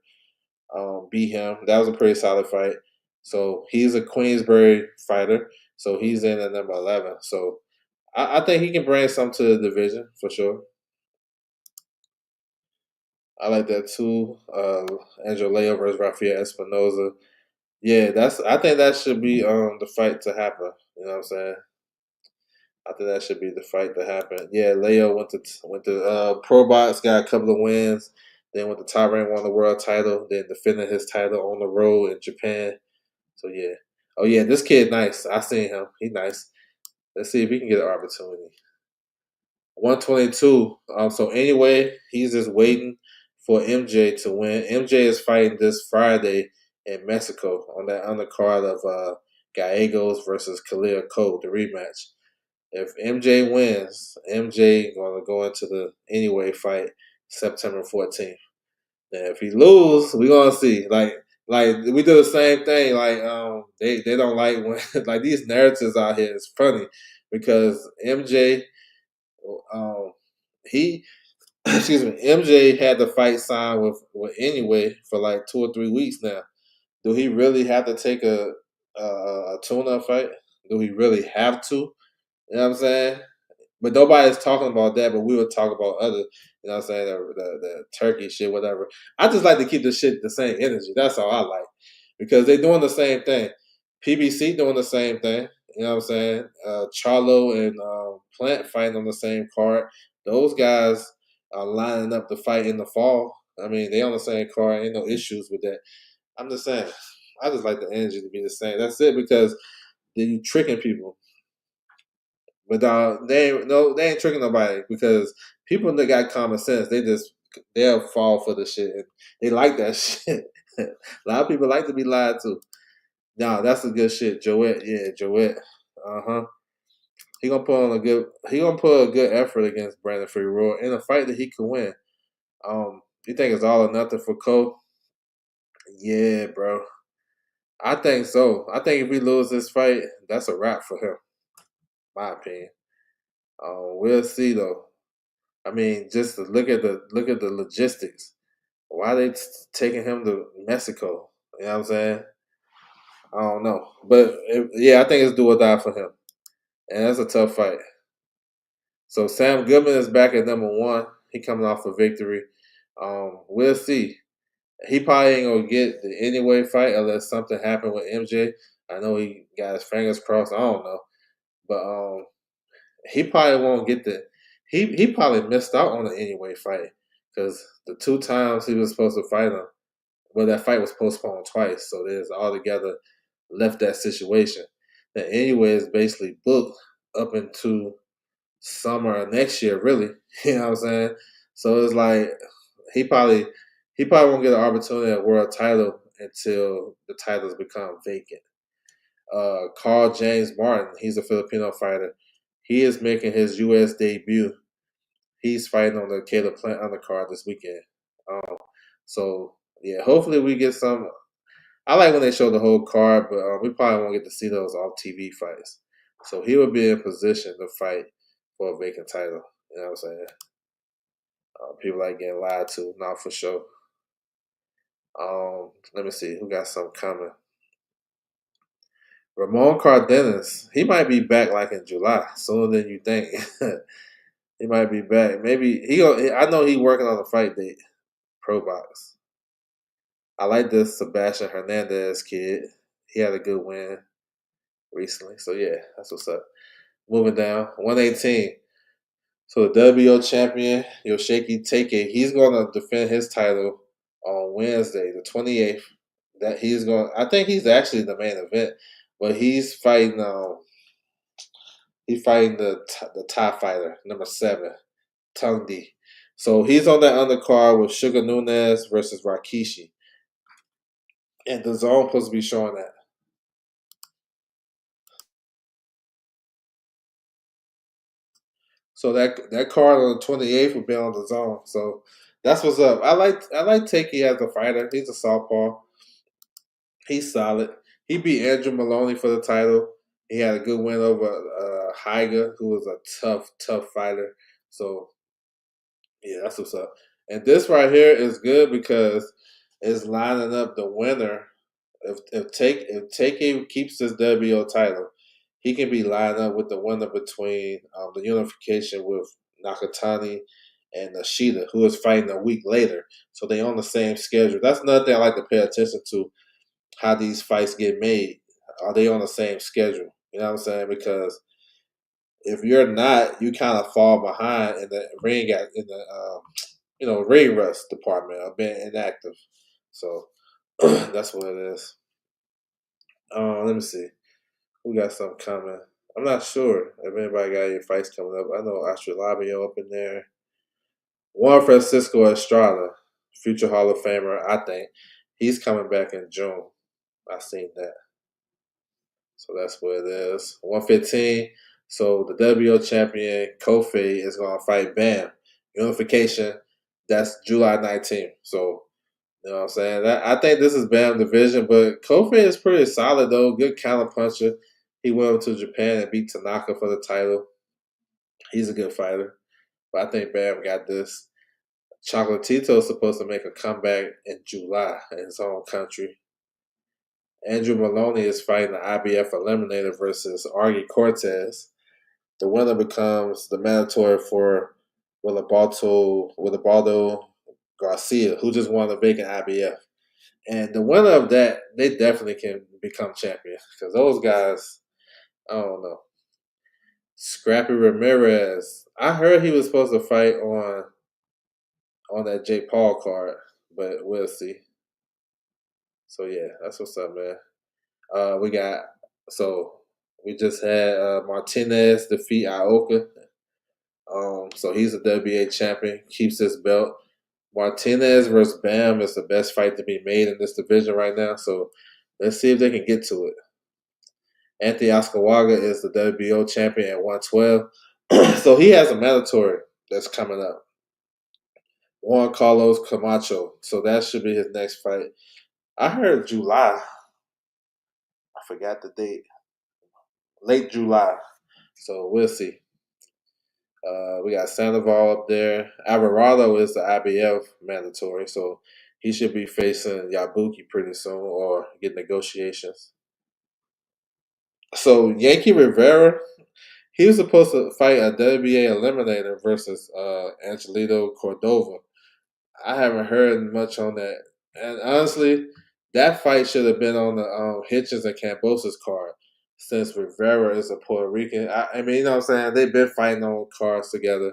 Beat him. That was a pretty solid fight. So he's a Queensbury fighter. So he's in at #11. So I think he can bring some to the division for sure. I like that too. Angelo Leo versus Rafael Espinoza. Yeah, I think that should be the fight to happen. You know what I'm saying? I think that should be the fight to happen. Yeah, Leo went to Pro Box, got a couple of wins. Then went to top rank, won the world title. Then defended his title on the road in Japan. So yeah. Oh yeah, this kid nice. I seen him. He nice. Let's see if he can get an opportunity. 122. So anyway, he's just waiting for MJ to win. MJ is fighting this Friday in Mexico on that undercard of Gallegos versus Khalil Cole, the rematch. If MJ wins, MJ gonna go into the anyway fight September 14th. Now if he lose, we gonna see. Like we do the same thing. Like they don't like when like these narratives out here is funny because MJ he excuse me, MJ had the fight signed with anyway for like 2 or 3 weeks now. Do he really have to take a tune-up fight? Do he really have to? You know what I'm saying? But nobody's talking about that. But we would talk about other, you know what I'm saying, the turkey shit, whatever. I just like to keep the shit the same energy. That's all I like because they're doing the same thing. PBC doing the same thing. You know what I'm saying? Charlo and Plant fighting on the same card. Those guys are lining up to fight in the fall. I mean, they on the same card. Ain't no issues with that. I'm just saying. I just like the energy to be the same. That's it because then you tricking people. But they ain't tricking nobody because people that got common sense, they'll fall for the shit. And they like that shit. A lot of people like to be lied to. Nah, that's a good shit. Joet, yeah, Joet. Uh-huh. He gonna put a good effort against Brandon Figueroa in a fight that he could win. You think it's all or nothing for Cole? Yeah, bro. I think so. I think if we lose this fight, that's a wrap for him. My opinion. We'll see though. I mean, just to look at the logistics. Why they taking him to Mexico? You know what I'm saying? I don't know, but yeah, I think it's do or die for him, and that's a tough fight. So Sam Goodman is back at number one. He coming off a victory. We'll see. He probably ain't gonna get the anyway fight unless something happened with MJ. I know he got his fingers crossed. I don't know, but he probably won't get the. He probably missed out on the anyway fight because the two times he was supposed to fight him, well, that fight was postponed twice, so there's altogether left that situation. The anyway is basically booked up into summer of next year, really. You know what I'm saying? So it's like he probably he probably won't get an opportunity at world title until the titles become vacant. Carl James Martin, he's a Filipino fighter. He is making his U.S. debut. He's fighting on the Caleb Plant undercard this weekend. Um, so yeah, hopefully we get some. I like when they show the whole card, but we probably won't get to see those off TV fights. So he would be in position to fight for a vacant title. You know what I'm saying? People like getting lied to, not for sure. Let me see who got something coming. Ramon Cardenas, he might be back like in July, sooner than you think. He might be back. Maybe he. I know he working on a fight date. Pro box. I like this Sebastian Hernandez kid. He had a good win recently. So yeah, that's what's up. Moving down, 118. So the WBO champion Yoshiki Take, he's going to defend his title on Wednesday, the 28th. That he's going. I think he's actually the main event, but he's fighting. He's fighting the top fighter, number 7, Tungdi. So he's on that undercard with Sugar Nunez versus Rakishi, and the zone supposed to be showing that. So that card on the 28th will be on the zone. So that's what's up. I like Takey as a fighter. He's a southpaw. He's solid. He beat Andrew Maloney for the title. He had a good win over Higa, who was a tough fighter. So yeah, that's what's up. And this right here is good because it's lining up the winner. If Takei keeps his WBO title, he can be lined up with the winner between the unification with Nakatani and Nishida, who is fighting a week later. So they on the same schedule. That's another thing I like to pay attention to, how these fights get made. Are they on the same schedule? You know what I'm saying? Because if you're not, you kind of fall behind in the ring rust department of being inactive. So that's what it is. Let me see. We got something coming. I'm not sure if anybody got any fights coming up. I know Astrolabio up in there. Juan Francisco Estrada, future Hall of Famer, I think. He's coming back in June. I seen that. So that's what it is. 115. So the WBO champion Kofi is gonna fight Bam. Unification. That's July 19th. So you know what I'm saying? I think this is Bam division, but Kofi is pretty solid though. Good counter puncher. He went over to Japan and beat Tanaka for the title. He's a good fighter. But I think Bam got this. Chocolatito is supposed to make a comeback in July in his own country. Andrew Maloney is fighting the IBF Eliminator versus Argie Cortez. The winner becomes the mandatory for Wilibaldo Garcia, who just won the vacant IBF. And the winner of that, they definitely can become champions because those guys, I don't know. Scrappy Ramirez, I heard he was supposed to fight on that Jake Paul card, but we'll see. So yeah, that's what's up, man. We got so we just had Martinez defeat Ioka. So he's a WBA champion, keeps his belt. Martinez versus Bam is the best fight to be made in this division right now. So let's see if they can get to it. Anthony Oscawaga is the WBO champion at 112. So he has a mandatory that's coming up. Juan Carlos Camacho. So that should be his next fight. I heard July. I forgot the date. Late July. So we'll see. We got Sandoval up there. Alvarado is the IBF mandatory. So He should be facing Yabuki pretty soon or get negotiations. So Yankee Rivera, he was supposed to fight a WBA eliminator versus Angelito Cordova. I haven't heard much on that. And honestly, that fight should have been on the Hitchens and Cambosa's card since Rivera is a Puerto Rican. I mean, you know what I'm saying? They've been fighting on cards together.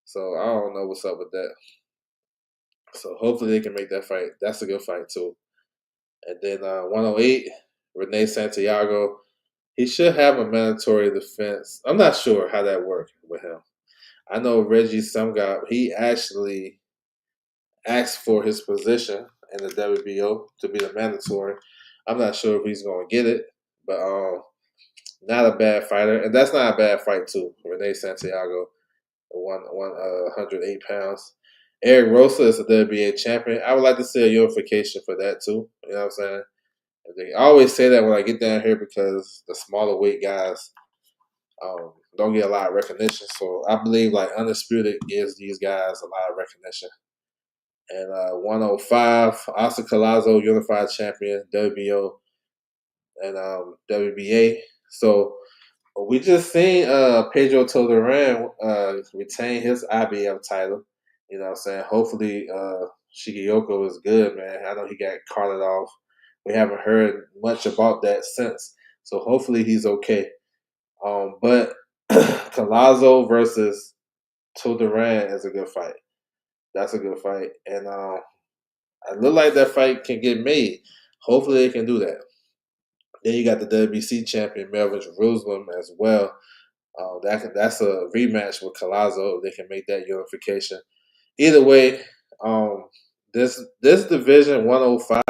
So I don't know what's up with that. So hopefully they can make that fight. That's a good fight too. And then 108, Renee Santiago. He should have a mandatory defense. I'm not sure how that worked with him. I know Reggie some guy, he actually asked for his position in the WBO to be the mandatory. I'm not sure if he's going to get it, but not a bad fighter, and that's not a bad fight too. Renee Santiago, 108 pounds. Eric Rosa is a WBA champion. I would like to see a unification for that too. You know what I'm saying? I always say that when I get down here because the smaller weight guys don't get a lot of recognition. So I believe like Undisputed gives these guys a lot of recognition. And 105, Oscar Collazo, unified champion, WBO and WBA. So we just seen Pedro Todoran retain his IBF title. You know what I'm saying? Hopefully Shigeyoko is good, man. I know he got carted off. We haven't heard much about that since. So hopefully he's okay. But Collazo versus Todoran is a good fight. That's a good fight. And I look like that fight can get made. Hopefully they can do that. Then you got the WBC champion Melvin Jerusalem as well. That's a rematch with Collazo. They can make that unification. Either way, this division 105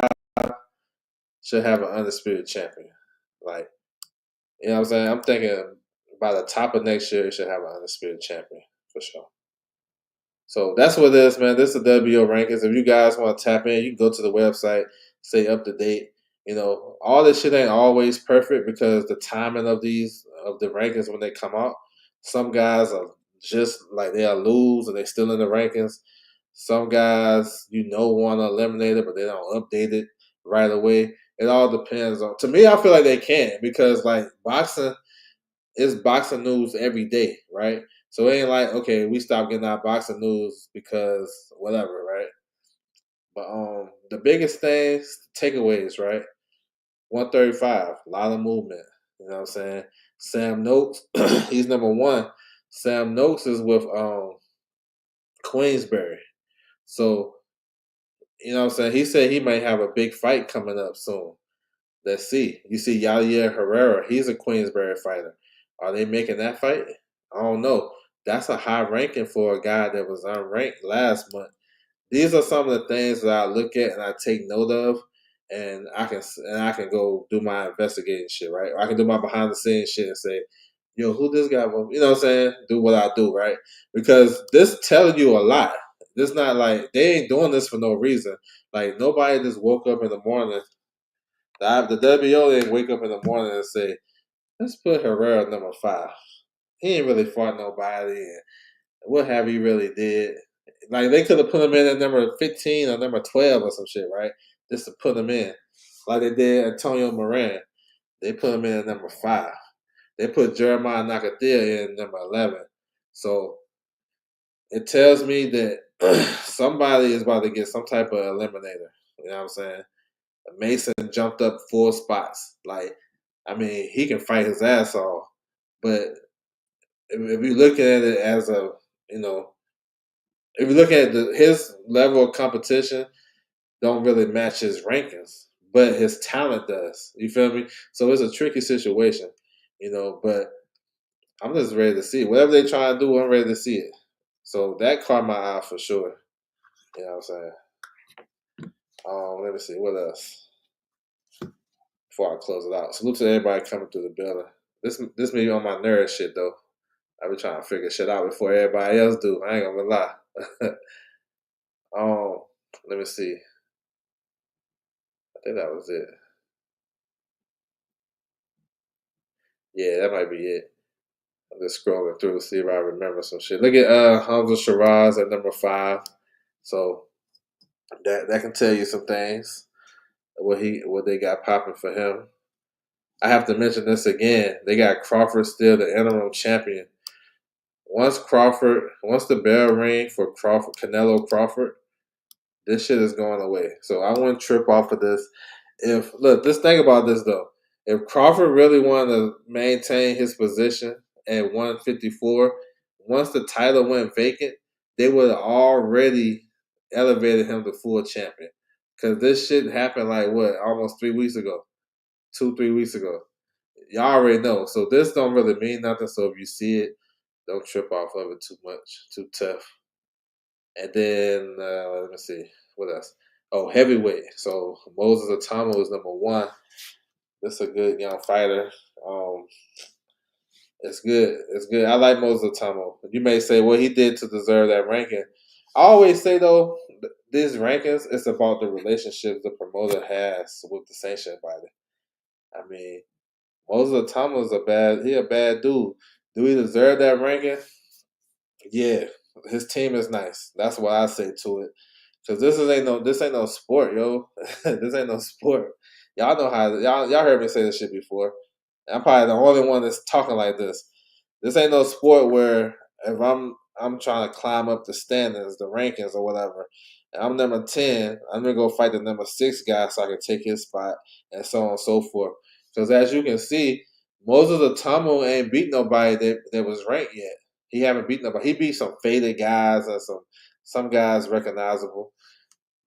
should have an undisputed champion. Like, you know what I'm saying? I'm thinking by the top of next year, it should have an undisputed champion for sure. So that's what it is, man. This is the WBO rankings. If you guys want to tap in, you can go to the website, stay up to date. You know, all this shit ain't always perfect because the timing of the rankings when they come out. Some guys are just like they'll lose and they still in the rankings. Some guys, want to eliminate it, but they don't update it right away. It all depends on. To me, I feel like they can because like boxing it's boxing news every day, right? So it ain't like, okay, we stopped getting our boxing news because whatever, right? But the biggest things, takeaways, right? 135, a lot of movement. You know what I'm saying? Sam Noakes, he's number one. Sam Noakes is with Queensberry. So, you know what I'm saying? He said he might have a big fight coming up soon. Let's see. You see Yair Herrera. He's a Queensberry fighter. Are they making that fight? I don't know. That's a high ranking for a guy that was unranked last month. These are some of the things that I look at and I take note of, and I can go do my investigating shit, right? Or I can do my behind the scenes shit and say, yo, who this guy was? You know what I'm saying? Do what I do, right? Because this telling you a lot. This not like they ain't doing this for no reason. Like nobody just woke up in the morning the WO didn't wake up in the morning and say, let's put Herrera number 5. He ain't really fought nobody, and what have he really did? Like they could have put him in at number 15 or number 12 or some shit, right? Just to put him in, like they did Antonio Moran. They put him in at number 5. They put Jeremiah Nakathia in number 11. So it tells me that somebody is about to get some type of eliminator. You know what I'm saying? Mason jumped up 4 spots. Like, I mean, he can fight his ass off, but if you look at it as if you look at his level of competition, don't really match his rankings, but his talent does. You feel me? So it's a tricky situation, But I'm just ready to see it. Whatever they try to do, I'm ready to see it. So that caught my eye for sure. You know what I'm saying? Let me see what else before I close it out. Salute to everybody coming through the building. This may be on my nerd shit though. I be trying to figure shit out before everybody else do. I ain't gonna lie. um, let me see. I think that was it. Yeah, that might be it. I'm just scrolling through to see if I remember some shit. Look at Hamza Shiraz at number 5. So That can tell you some things. What they got popping for him. I have to mention this again. They got Crawford still the interim champion. Once the bell ring for Canelo Crawford, this shit is going away. So I wouldn't trip off of this. If look, just think about this though. If Crawford really wanted to maintain his position at 154, once the title went vacant, they would have already elevated him to full champion. Because this shit happened like what, almost 3 weeks ago, 2, 3 weeks ago. Y'all already know. So this don't really mean nothing. So if you see it, don't trip off of it too much, too tough. And then let me see what else. Oh, heavyweight. So Moses Atamo is number one. This is a good young fighter. Um, it's good. It's good. I like Moses Atamo. You may say what he did to deserve that ranking. I always say though, these rankings, it's about the relationships the promoter has with the sanction body. I mean, Moses Atamo is a bad dude. Do he deserve that ranking? Yeah, his team is nice. That's what I say to it. Cause this ain't no sport, yo. This ain't no sport. Y'all know how y'all heard me say this shit before. I'm probably the only one that's talking like this. This ain't no sport where if I'm trying to climb up the standings, the rankings or whatever, and I'm number 10, I'm gonna go fight the number 6 guy so I can take his spot and so on and so forth. Because as you can see, Moses Atomo ain't beat nobody that was ranked yet. He haven't beat nobody. He beat some faded guys and some guys recognizable.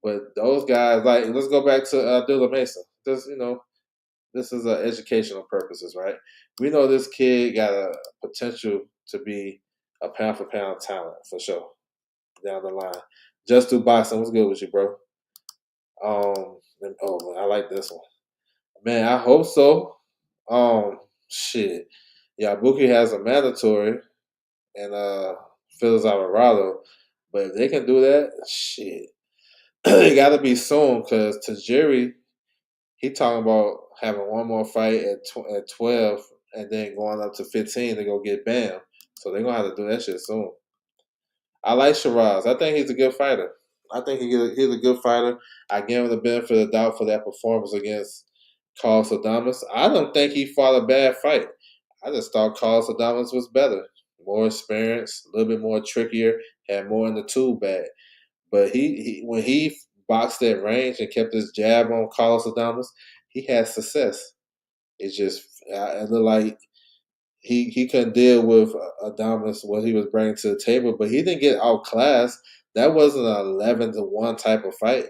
But those guys, like, let's go back to Abdullah Mason. This is educational purposes, right? We know this kid got a potential to be a pound for pound talent for sure down the line. Just do boxing. What's good with you, bro? Oh, I like this one, man. I hope so. Shit. Yeah, Buki has a mandatory and Phillips Alvarado, but if they can do that, shit, it got to be soon because Tajiri, he talking about having one more fight at 12 and then going up to 15 to go get Bam. So they're gonna have to do that shit soon. I like Shiraz. I think he's a good fighter. I think he's a good fighter. I give him the benefit of the doubt for that performance against Carlos Adames. I don't think he fought a bad fight. I just thought Carlos Adames was better, more experienced, a little bit more trickier, had more in the tool bag. But he when he boxed at range and kept his jab on Carlos Adames, he had success. It's just it looked like he couldn't deal with Adames what he was bringing to the table, but he didn't get outclassed. That wasn't an 11-1 type of fight.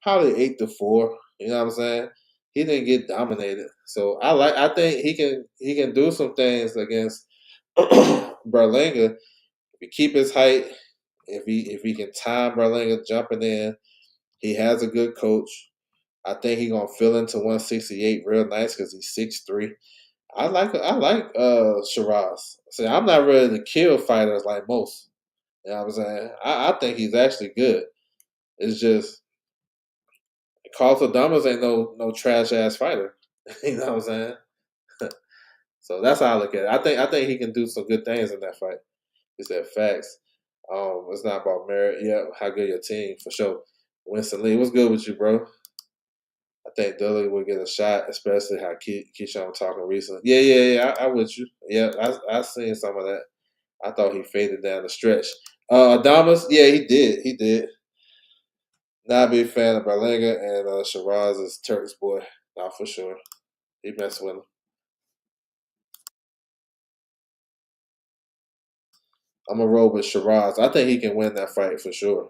Probably 8-4. You know what I'm saying? He didn't get dominated. So I think he can do some things against Berlanga. If he keep his height, if he can time Berlanga jumping in, he has a good coach. I think he gonna fill into 168 real nice because he's 6'3". I like Shiraz. See, I'm not really the kill fighters like most. You know what I'm saying? I think he's actually good. It's just Carlos Adames ain't no trash ass fighter. You know what I'm saying? So that's how I look at it. I think he can do some good things in that fight. He said facts. It's not about merit. Yeah, how good your team for sure. Winston Lee, what's good with you, bro? I think Dudley will get a shot, especially how Keyshawn talking recently. Yeah. I with you. Yeah, I seen some of that. I thought he faded down the stretch. Adamas, yeah, he did. He did. Not a big fan of Berlanga and Shiraz is Turk's boy. Not for sure. He messing with him. I'm gonna roll with Shiraz. I think he can win that fight for sure.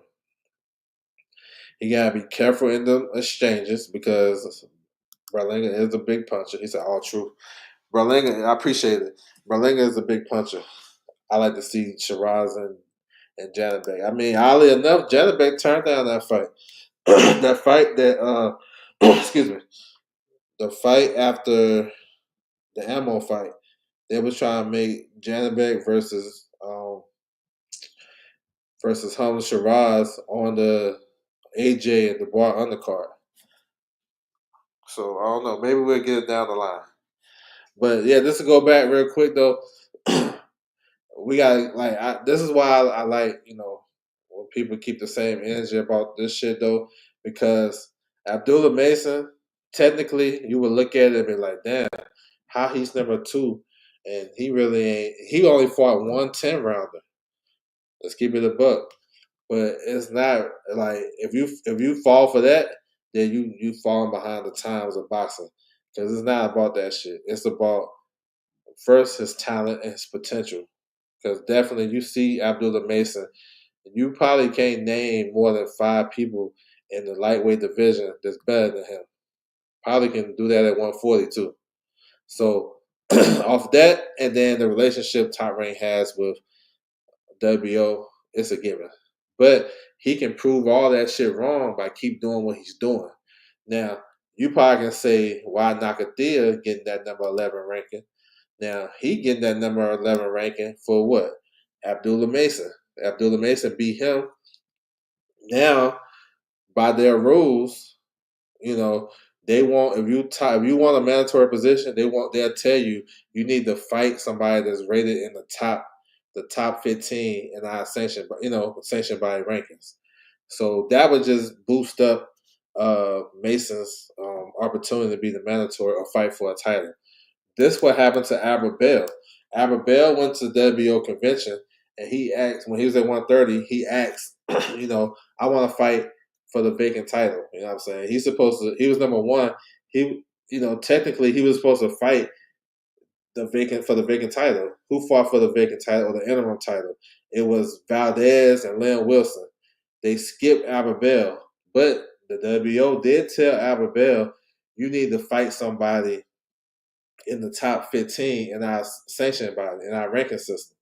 He gotta be careful in the exchanges because Berlanga is a big puncher. He said all true. Berlanga, I appreciate it. Berlanga is a big puncher. I like to see Shiraz and Janabek. I mean, oddly enough, Janabek turned down that fight. That fight that excuse me, the fight after the ammo fight, they was trying to make Janabek versus Hamza Shiraz on the AJ and the bar undercard. So I don't know. Maybe we'll get it down the line. But yeah, just to go back real quick though, we got this is why I like when people keep the same energy about this shit though, because Abdullah Mason, technically, you would look at it and be like, damn, how he's number 2, and he really ain't. He only fought 1 10-rounder. Let's keep it a buck. But it's not like if you fall for that, then you falling behind the times of boxing, because it's not about that shit. It's about first his talent and his potential. Because definitely you see Abdullah Mason, you probably can't name more than 5 people in the lightweight division that's better than him. Probably can do that at 140 too. So off that, and then the relationship Top Rank has with WBO, it's a given. But he can prove all that shit wrong by keep doing what he's doing. Now, you probably can say why Nakathia getting that number 11 ranking. Now, he getting that number 11 ranking for what? Abdullah Mason. Abdullah Mason beat him. Now, by their rules, you know, they want if you want a mandatory position, they'll tell you you need to fight somebody that's rated in the top 15 in our sanctioned by rankings. So that would just boost up Mason's opportunity to be the mandatory or fight for a title. This what happened to Albert Bell. Albert Bell went to the WBO convention and he asked when he was at 130. He asked, I want to fight for the vacant title. You know what I'm saying? He's supposed to. He was number 1. He, technically he was supposed to fight for the vacant title. Who fought for the vacant title or the interim title? It was Valdez and Leon Wilson. They skipped Albert Bell, but the WBO did tell Albert Bell, you need to fight somebody in the top 15 in our sanction body, in our ranking system.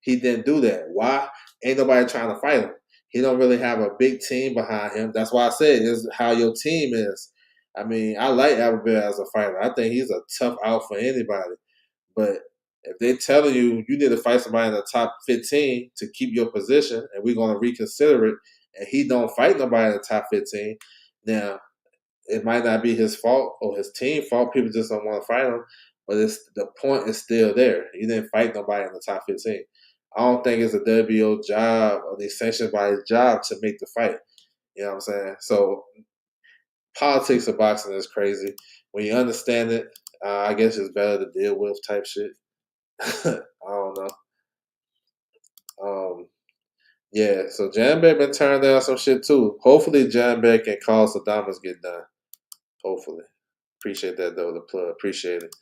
He didn't do that. Why? Ain't nobody trying to fight him. He don't really have a big team behind him. That's why I said is how your team is. I mean, I like Abigail as a fighter. I think he's a tough out for anybody. But if they're telling you you need to fight somebody in the top 15 to keep your position, and we're going to reconsider it, and he don't fight nobody in the top 15, now it might not be his fault or his team fault. People just don't want to fight him. But the point is still there. You didn't fight nobody in the top 15. I don't think it's a WBO job or the sanctioned by his job to make the fight. You know what I'm saying? So politics of boxing is crazy. When you understand it, I guess it's better to deal with type shit. I don't know. Yeah, so Janbek been turning down some shit too. Hopefully Janbek and Carl Sadamas get done. Hopefully. Appreciate that though, the plug. Appreciate it.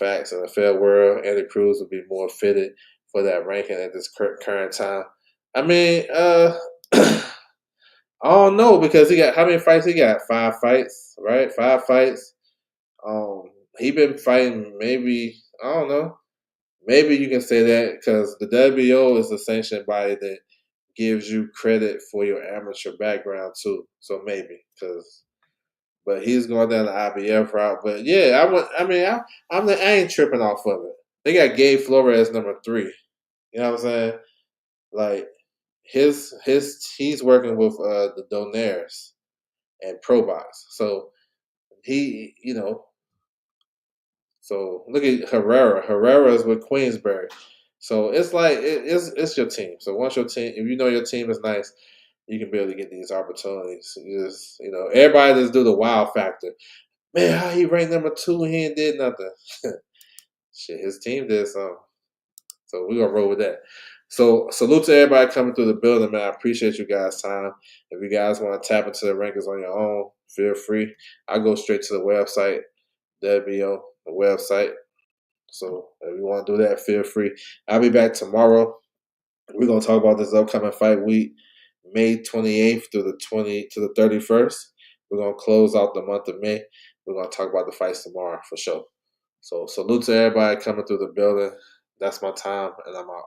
Facts in a fair world, Andy Cruz would be more fitted for that ranking at this current time. I mean, I don't know because he got how many fights he got? 5 fights, right? 5 fights. He been fighting maybe I don't know. Maybe you can say that because the WBO is a sanctioned body that gives you credit for your amateur background too. So maybe because but he's going down the IBF route. But yeah, I ain't tripping off of it. They got Gabe Flores number 3. You know what I'm saying? Like he's working with the Donaires and Probox. So he, so look at Herrera. Herrera is with Queensberry. So it's like it's your team. So once your team, if you know your team is nice, you can be able to get these opportunities. Everybody just do the wow factor. Man, how he ranked number 2 and he ain't did nothing. Shit, his team did something. So we're gonna roll with that. So salute to everybody coming through the building, man. I appreciate you guys' time. If you guys want to tap into the rankings on your own, feel free. I go straight to the website, WBO, the website. So if you want to do that, feel free. I'll be back tomorrow. We're gonna talk about this upcoming fight week, May 28th through the 31st. We're gonna close out the month of May. We're gonna talk about the fights tomorrow for sure. So salute to everybody coming through the building. That's my time, and I'm out.